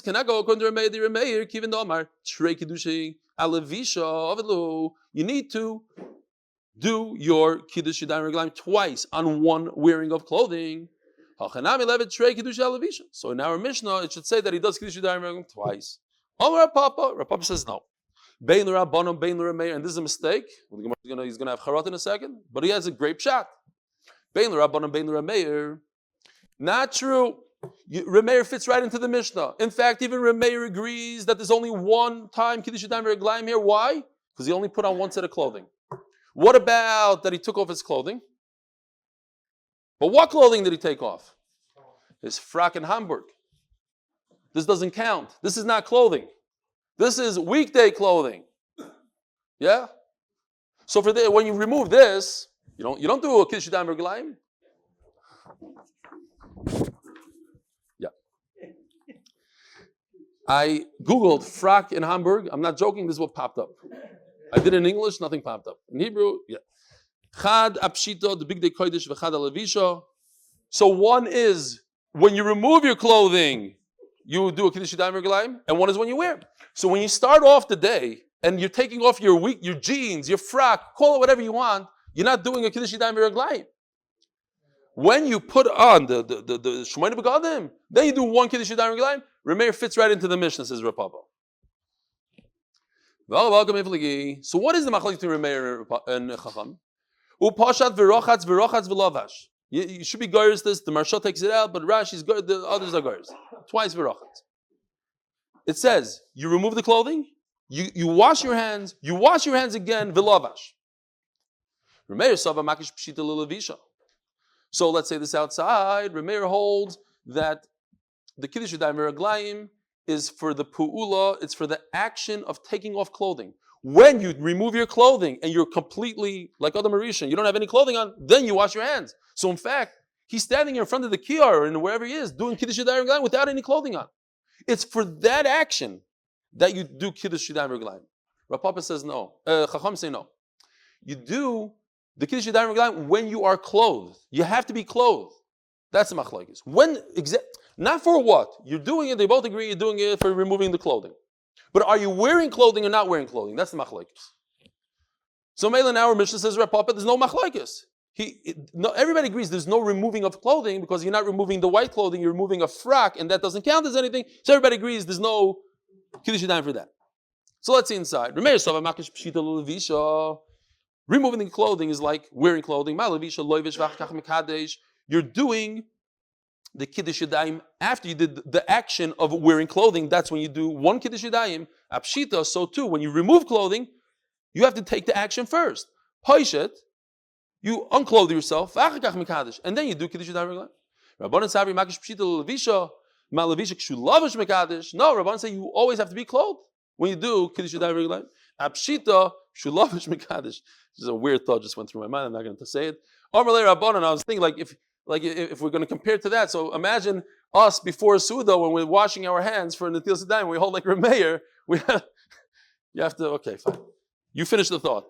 cannot go according to Rameir. Kivin Domar. Trei Kiddushi. Alevisha. You need to do your Kiddush Yadayim Reglaim twice on one wearing of clothing. So in our Mishnah, it should say that he does Kiddush Yadayim Reglaim twice. Rapapa says no. Bein l'Rabbanon, bein l'Rameir, and this is a mistake. He's going to have Charot in a second, but he has a great shot. Bein l'Rabbanon, bein l'Rameir. Not true. Rameir fits right into the Mishnah. In fact, even Rameir agrees that there's only one time Kiddush Yadayim Reglaim here. Why? Because he only put on one set of clothing. What about that he took off his clothing? But what clothing did he take off? His frock in Hamburg. This doesn't count. This is not clothing. This is weekday clothing. Yeah? So when you remove this, you don't do a Kiddush Yadayim Reglaim. Yeah. I Googled frock in Hamburg. I'm not joking, this is what popped up. I did it in English, nothing popped up. In Hebrew, yeah. Chad apshito, the big day kodesh, v'chad alavisha. So one is when you remove your clothing, you do a Kiddush Yadayim Reglaim, and one is when you wear. So when you start off the day and you're taking off your jeans, your frock, call it whatever you want, you're not doing a Kiddush Yadayim Reglaim. When you put on the Shmoyne Begadim, then you do one Kiddush Yadayim Reglaim. Rameir fits right into the Mishnah, says Rapapa. So what is the machlokes between Rameir and Chacham? Upashat v'rochatz v'lavash. You should be goyers this. The Marsha takes it out, but Rashi's goyers. The others are goyers. Twice v'rochatz. It says you remove the clothing, you wash your hands, again v'lavash. Rameir sava makish pshita l'levisha. So let's say this outside. Rameir holds that the Kiddush Yadayim Reglaim is for the pu'ula, it's for the action of taking off clothing. When you remove your clothing and you're completely, like Adam Arishan, you don't have any clothing on, then you wash your hands. So in fact, he's standing in front of the Iyar and wherever he is, doing Kiddush Yadayim Reglaim without any clothing on. It's for that action that you do Kiddush Yadayim Reglaim. Rapapa says no. Chacham say no. You do the Kiddush Yadayim Reglaim when you are clothed. You have to be clothed. That's the machlokes. Not for what? You're doing it, they both agree you're doing it for removing the clothing. But are you wearing clothing or not wearing clothing? That's the machlokes. So Mela now our Mishnah says, Rapapa, there's no machlokes. Everybody agrees there's no removing of clothing because you're not removing the white clothing, you're removing a frock, and that doesn't count as anything. So everybody agrees there's no Kiddush Yadayim for that. So let's see inside. Removing the clothing is like wearing clothing. You're doing the Kiddush Yadayim after you did the action of wearing clothing. That's when you do one Kiddush Yadayim. Apshita, so too, when you remove clothing, you have to take the action first. Poishet, you unclothe yourself, and then you do Kiddush Yadayim. Rabbanan Sabri Makish Pshita Levisha, Ma Levisha Kshu Lavish Mekadesh. No, Rabbanan say you always have to be clothed when you do Kiddush Yadayim. Apshita Kshu Lavish Mekadesh. This is a weird thought just went through my mind. I'm not going to say it. Amalei Rabbanan, I was thinking if we're going to compare to that, so imagine us before Suda when we're washing our hands for Natil Sedayim, we hold like Rameir. You have to, okay, fine. You finish the thought.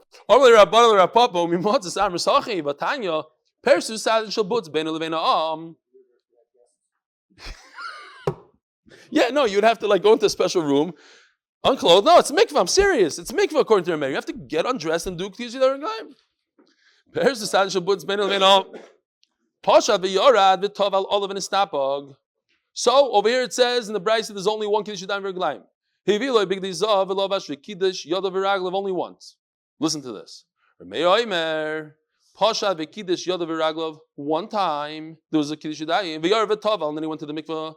Yeah, no, you'd have to go into a special room, unclothed. No, it's mikvah. I'm serious. It's mikvah according to Rameir. You have to get undressed and do K'tiyus Yadayim Reglaim. So over here it says in the Brisa there's only one Kiddush Yadayim Reglaim. Only once. Listen to this. One time there was a Kiddush Yadayim, and then he went to the mikvah.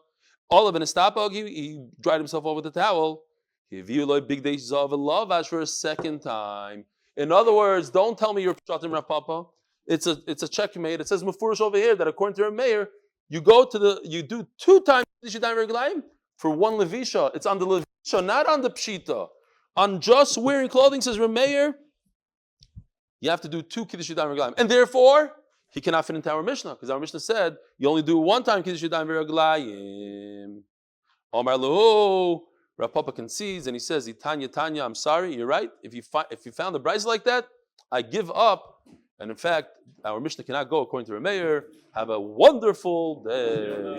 Olav in his tapog, he dried himself off with a towel. big days of love ash for a second time. In other words, don't tell me you're Pshatim Rav Papa. It's a checkmate. It says Mefurish over here that according to Rameir, you do 2 times Kiddush Yadayim Reglayim for 1 Levisha. It's on the Levisha, not on the Pshita. On just wearing clothing, says Rameir, you have to do 2 Kiddush Yadayim Reglayim. And therefore, he cannot fit into our Mishnah, because our Mishnah said you only do 1 time Kiddush Yadayim Reglayim. Omar Lahu, Rav Papa concedes and he says, Tanya, I'm sorry, you're right. If you found the Bryce like that, I give up. And in fact, our Mishnah cannot go according to Rameir. Have a wonderful day.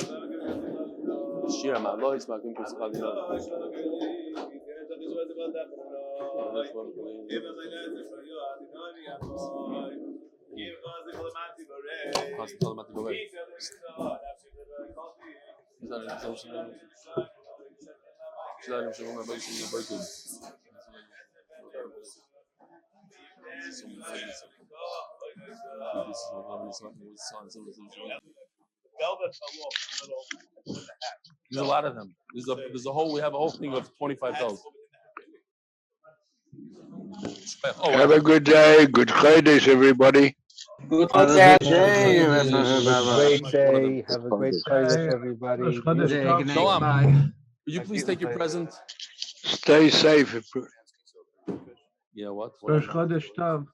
There's a lot of them. We have a whole thing of 25 bells. Have a good day. Good Chodesh, everybody. Good day. Have a great day. Have a great Chodesh, everybody. Good night. Would you please take your present? Stay safe. Yeah, what? Chodesh Tov.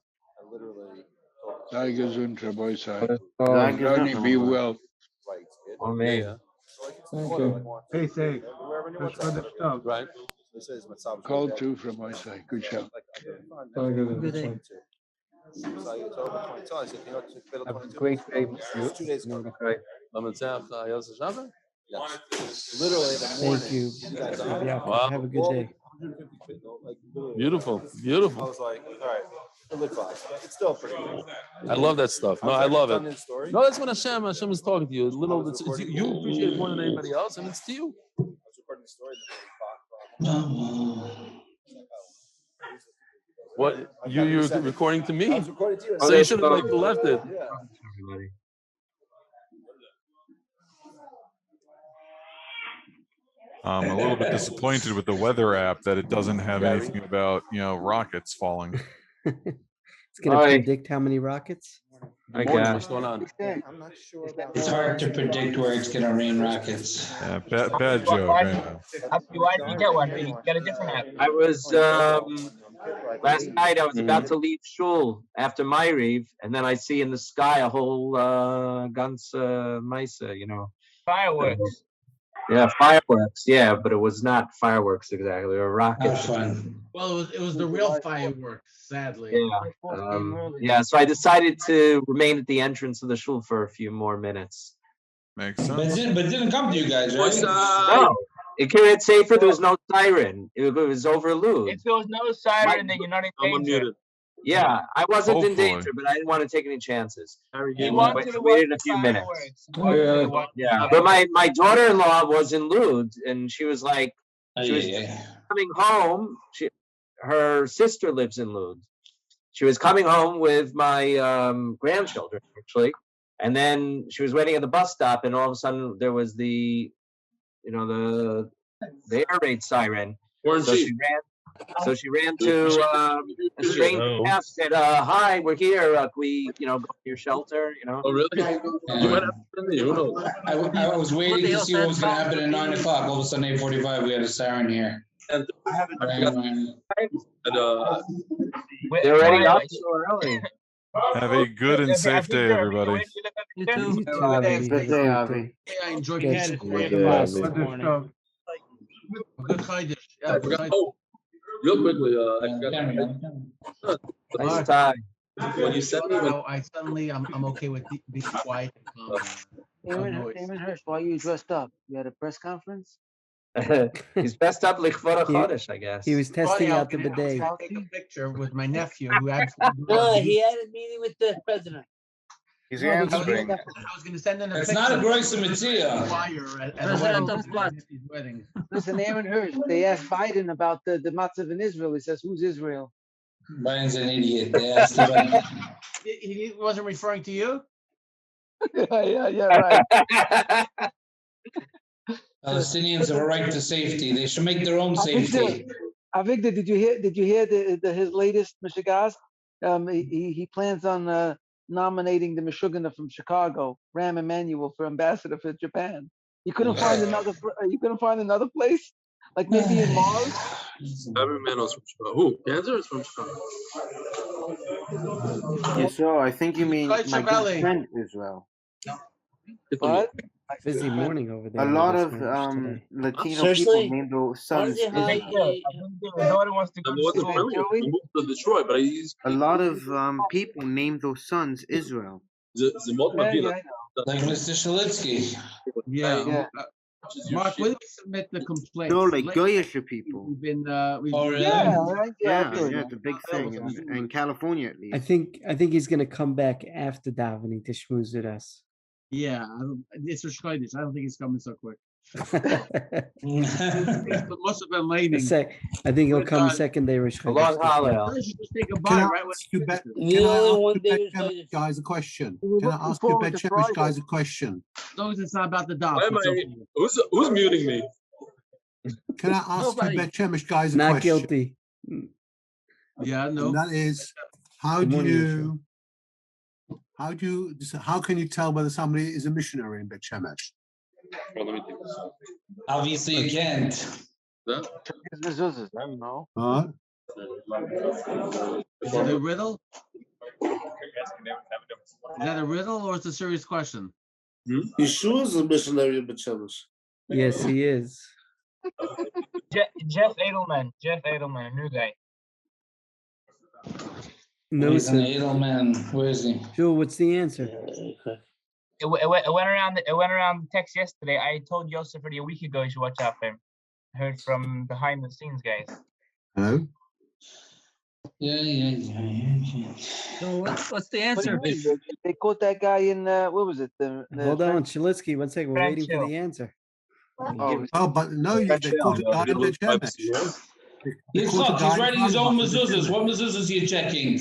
Sei gesund, Rabbi Say. Johnny, be well. Amen. Thank you. Stay safe. Chodesh Tov. Right. Call too from my side. Good show. Good day. Have a great day. Literally the morning. Thank you. Yeah, Wow. have a good day. Beautiful. I was like, all right, it's still pretty good. I love that stuff. No, I love it. Story. No, that's when Hashem is talking to you. You appreciate it more than anybody else, and it's to you. I was recording the story. What? You're recording to me? I was recording to you. So you should have left it. Yeah. I'm a little bit disappointed with the weather app that it doesn't have anything about, rockets falling. It's going to predict how many rockets? What's going on? I'm not sure about It's hard to predict where it's going to rain rockets. Yeah, bad joke. Why did you get one? Did you get a different app? I was, last night I was about to leave shul after Ma'ariv, and then I see in the sky a whole Gans Mesa, Fireworks. Yeah, fireworks. Yeah, but it was not fireworks exactly, or rockets. Fun. Well, it was the real fireworks, sadly. Yeah. So I decided to remain at the entrance of the shul for a few more minutes. Makes sense. But it didn't come to you guys, right? No, it can't say for there was no siren. It was over Lud. If there was no siren, then you're not in danger. Yeah, I wasn't in Hopefully. danger, but I didn't want to take any chances. He wanted to Waited a watch few minutes. fireworks. Yeah, but my daughter-in-law was in Lud, and she was like, she was coming home. Her sister lives in Lud. She was coming home with my grandchildren, actually, and then she was waiting at the bus stop, and all of a sudden there was the air raid siren. So she ran to a strange house, said, "Hi, we're here. Can we, go to your shelter?" Oh, really? You might have to send me. Who knows? I was waiting to see what was going to happen at 9 o'clock. All of a sudden, 8:45, we had a siren here. And They're already up so early. Have a good and safe day, everybody. You too, Avi. I enjoyed Canada this morning. Good Chodesh. Yeah, Oh, real quickly, Nice time. when you sent me, I'm okay with being quiet. Damon Hirsch, why are you dressed up? You had a press conference? He's best up Lichvor Chodesh, I guess. He was testing out the bidet. I'll take a picture with my nephew who absolutely. No, he had a meeting with the president. He's I was going to send in a It's picture. not a gross mitzvah. Flyer at the wedding. Listen, Aaron Hirsch, they asked Biden about the matzav in Israel. He says, who's Israel? Biden's an idiot. They asked him. He wasn't referring to you? yeah, right. Palestinians have a right to safety. They should make their own safety. Avigdor, did you hear his latest Michigas? He plans on nominating the Meshuggah from Chicago, Ram Emanuel, for ambassador for Japan. You couldn't find another place, like maybe in Mars. Every man knows from Chicago. Who? Kansas is from Chicago. YISROEL, I think you mean my good friend Israel. What? Busy morning over there. A lot of Latino people named their sons Israel. Nobody wants to go to school. He moved to Detroit, but he's A lot of people named those sons Israel. Like Mr. Shalitsky. Yeah. Mark, when did we submit the complaint? No, like Goyish people. We've been, Oh, really? Yeah, it's a big thing in California at least. I think he's gonna come back after davening to schmooze with us. yeah, it's a Shidduch. I don't think he's coming so quick. I Must have been laning. think he'll come second day Rosh A long holiday. You should just take a bite, right? Guys a question? Can I ask you Bet Shemesh guys a question? As long as it's not about the dog. Who's muting me? Can I ask you Bet Shemesh guys a Not question? guilty. Yeah, no. And that is, how can you tell whether somebody is a missionary in Bet Shemesh? Well, let me think this. Obviously, you can't. Yeah. I don't know. Is it a riddle? Is that a riddle or it's a serious question? Yeshua is a missionary in Bet Shemesh. Yes, he is. Jeff Edelman, a new guy. No, He's an sir. Edelman. Where is he? Joe, what's the answer? It went around the text yesterday. I told Joseph already a week ago you should watch out for him. I heard from behind the scenes guys. Hello? Yeah. So what's the What answer? do you mean? They caught that guy in what was it? Hold on, Shalitsky, 1 second. We're waiting for the answer. But no, they caught a guy in Bet Shemesh. He's writing his own mezuzahs. What mezuzahs are you checking?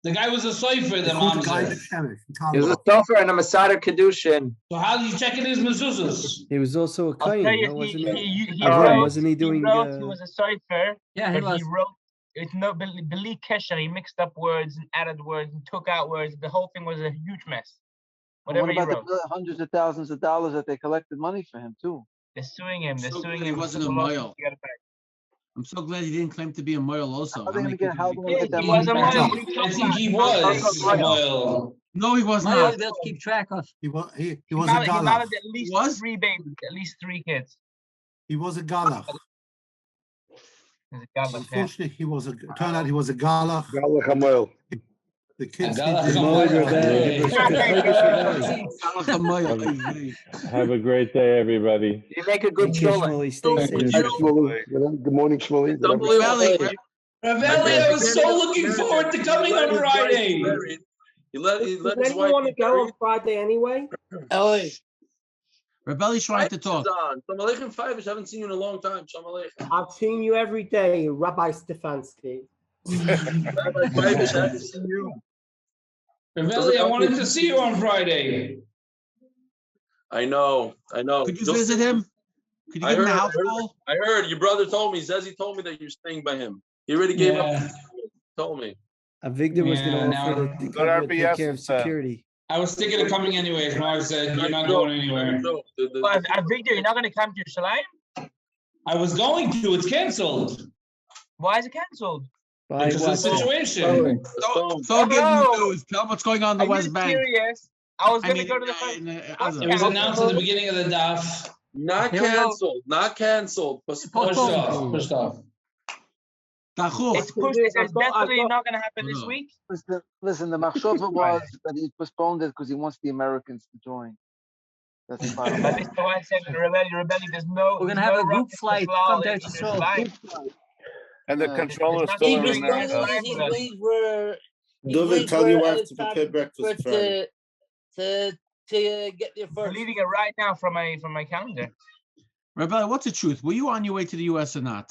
The guy was a cipher, the mom said. He was a sofer and a Masada Kedushin. So how are you checking his mezuzahs? He was also a I'll tell kohen, you, no, wasn't he he? Abraham, wasn't he doing? He was a cipher. Yeah, he but was. he wrote. It's no Beli Kesher. He mixed up words and added words and took out words. The whole thing was a huge mess. Whatever What he about wrote. the hundreds of thousands of dollars that they collected money for him too? They're suing him. They're suing He him. wasn't a mile. I'm so glad he didn't claim to be a mile also. How are they gonna get that He money was a back? mile. I think he was a mile. No, he was Mile, not. they'll keep track of. He was He a mounted galach. at least 3 babies, at least 3 kids. He was a galach. He's a galach, yeah. Unfortunately, turned out he was a galach. Galach Hamoil. The kids Have a great day, everybody. You make a good shulin. Good morning, Shmuley. Ravelli, I was so looking forward to coming on Friday. He let Does his wife. anyone want to go on Friday anyway? Ellie. Rebelli's trying to talk. Shalom Aleichem, Five. I haven't seen you in a long time. Shalom Aleichem. I've seen you every day, Rabbi Stefansky. Rabbi Five, I haven't seen you. Ravelli, I wanted to see you on Friday. I know. Could you visit him? Could you give him a house call? I heard your brother told me. He told me that you're staying by him. He already gave up. Told me. Victor was going to offer to take care of security. I was thinking of coming anyways. Mark said you're not going anywhere. But Victor, you're not going to come to Yerushalayim? I was going to. It's canceled. Why is it canceled? Because of the situation. Don't give me news. Tell them what's going on in the West Bank. Serious? I was going to go to the It was announced at the beginning of the daf. Not canceled. Not canceled. Pushed off. It's pushed. It's definitely not going to happen this week. Listen, the machshava was that he postponed it because he wants the Americans to join. That's the final. But Mr. White said, rebellion, there's no. We're going to have a group flight from there to Seoul. And the controller is still in America. Dovi, tell your wife to prepare breakfast Friday. To get there first. I'm leaving it right now from my calendar. Rebecca, what's the truth? Were you on your way to the U.S. or not?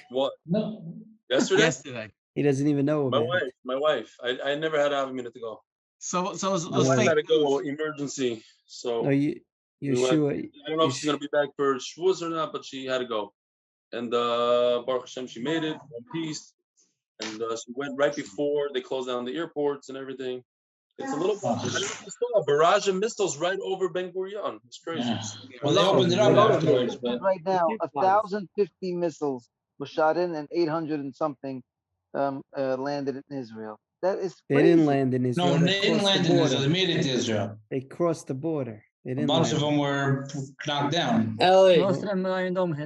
What? No. Yesterday? He doesn't even know about it. My wife. I never had a minute to go. So my wife had to go emergency. So No, Yeshua. I don't know if she's gonna be back for Shavuos or not, but she had to go. and Baruch Hashem, she made it in peace. And she went right before they closed down the airports and everything. It's a little. I don't know if you saw a barrage of missiles right over Ben Gurion. It's crazy. Yeah. Well, they opened it up afterwards, but right now, 1,050 missiles were shot in, and 800 and something landed in Israel. That is They crazy. didn't land in Israel. no, they didn't land in Israel. They made it to Israel. They crossed the border. They A didn't bunch of land. them were knocked down.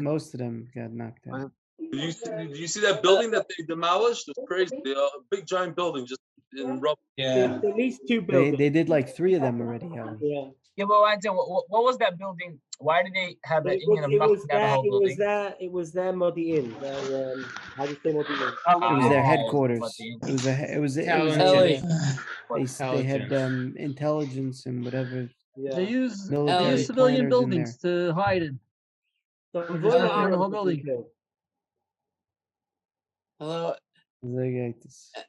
Most of them got knocked out. Did you see that building that they demolished? It's crazy. A big giant building just in rubble. Yeah. At least 2 buildings. They did like 3 of them already, Ellie. Yeah. Yeah, but what was that building? Why did they have that It was, Indian it knocking was down the their, whole it was building? their, it was their Modi'in. Their, how do you say Modi'in? It was their headquarters. It was they had intelligence and whatever. Yeah. They use military civilian planners in buildings to hide in. So They're not in the whole building. Hello, there.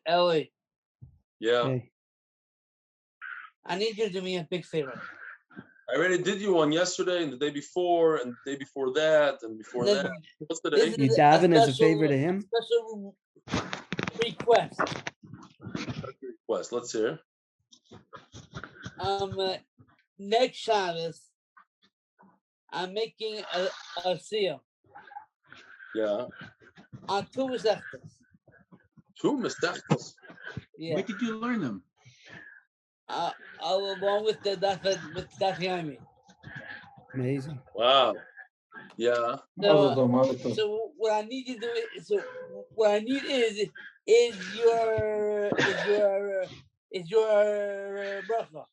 Ellie. Yeah. Okay. I need you to do me a big favor. I already did you one yesterday and the day before and the day before that and before This- that. What's today? You daven as a favor to him? Special request. Request. Let's hear. Next Shabbos, I'm making a seal Yeah. on 2 zechus. 2 mistachos. Yeah. Where did you learn them? Along with the Daf Yomi. Amazing. Wow. Yeah. So what I need you to do is what I need is your bracha.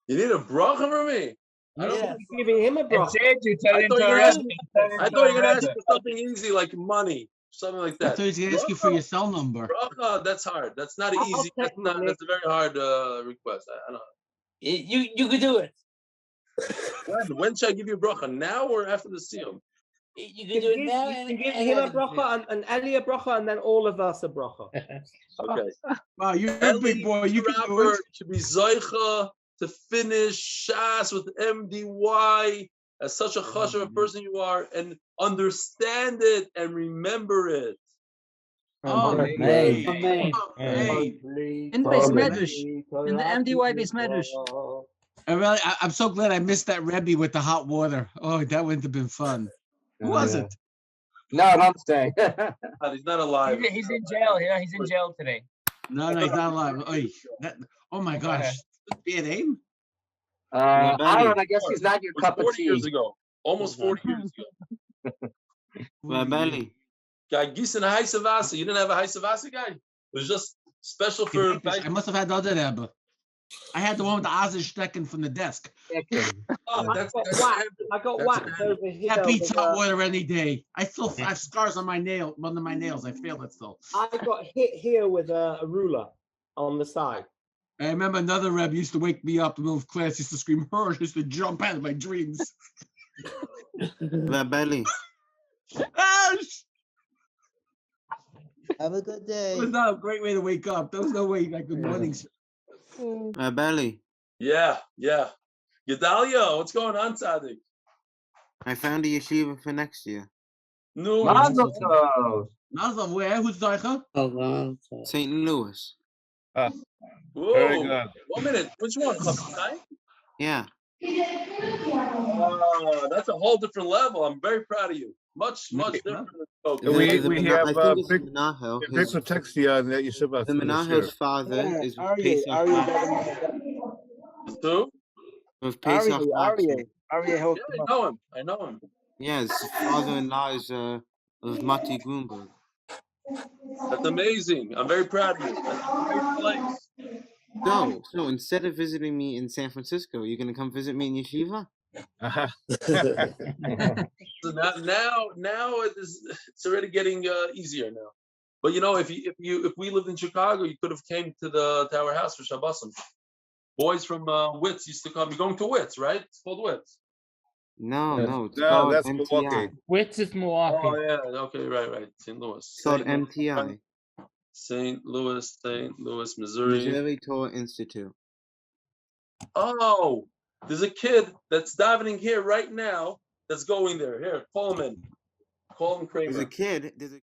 You need a bracha for me? I don't Yeah, giving him a bracha. I thought you were going to ask for something easy like money, something like I that. thought he was going to ask you for your cell number. Bracha, that's hard. That's not easy. That's a very hard request. I don't know. You could do it. When should I give you a bracha? Now or after the seal? You can do it now. You can give him a bracha and Eli a bracha, and then all of us a bracha. Okay. Wow, you're a big boy. You can do it. Should be zoche to finish Shas with MDY as such a chush of a person you are, and understand it and remember it. Oh, man. In the base medrash, in the MDY base medrash. I'm so glad I missed that Rebbe with the hot water. Oh, that wouldn't have been fun. Who was it? No, don't say. He's not alive. He's in jail. Yeah, he's in jail today. No, he's not alive. Oh my gosh. Bad aim? I don't know. I guess he's not your cup of 40 tea. years ago. Almost 40 years ago. Rabeli. Guy, Gießen Heisavasa. You didn't have a Heisavasa guy? It was just special for. I must have had the other Rebbe. I had the one with the Ozish stecken from the desk. I got whacked over here. That beats hot water any day. I have scars on my nail, under my nails. I feel it still. I got hit here with a ruler on the side. I remember another Rebbe used to wake me up in the middle of class, used to scream, "Her!" used to jump out of my dreams. Rabeli. Have a good day. It was not a great way to wake up. There was no way like good morning. Rabeli. Yeah. Gedalia, what's going on, Tzadik? I found a yeshiva for next year. No. Mazel tov. Mazel, where? Who's Zoche? St. Louis. Whoa. Very good. 1 minute. Which one? Chafetzai? Yeah. That's a whole different level. I'm very proud of you. Much different than spoken. We have I think it's big Menahel. protection in that yeshiva. The Menahel's father is with Pesach. Who? With Pesach. Aryeh Yeah, I know him. Yeah, his father-in-law is of Mati Grunberg. That's amazing. I'm very proud of you. That's a great place. So instead of visiting me in San Francisco, you're gonna come visit me in yeshiva? So now it's already getting easier now. But you know, if we lived in Chicago, you could have came to our house for Shabbosim. Boys from Witz used to come. You're going to Witz, right? It's called Witz. No, it's called that's MTI. Milwaukee. Witz is Milwaukee. Oh yeah, okay, right. St. Louis. It's called MTI. St. Louis, Missouri. Missouri Torah Institute. Oh, there's a kid that's davening here right now that's going there. Here, call him in. Call him Kramer. There's a kid. There's a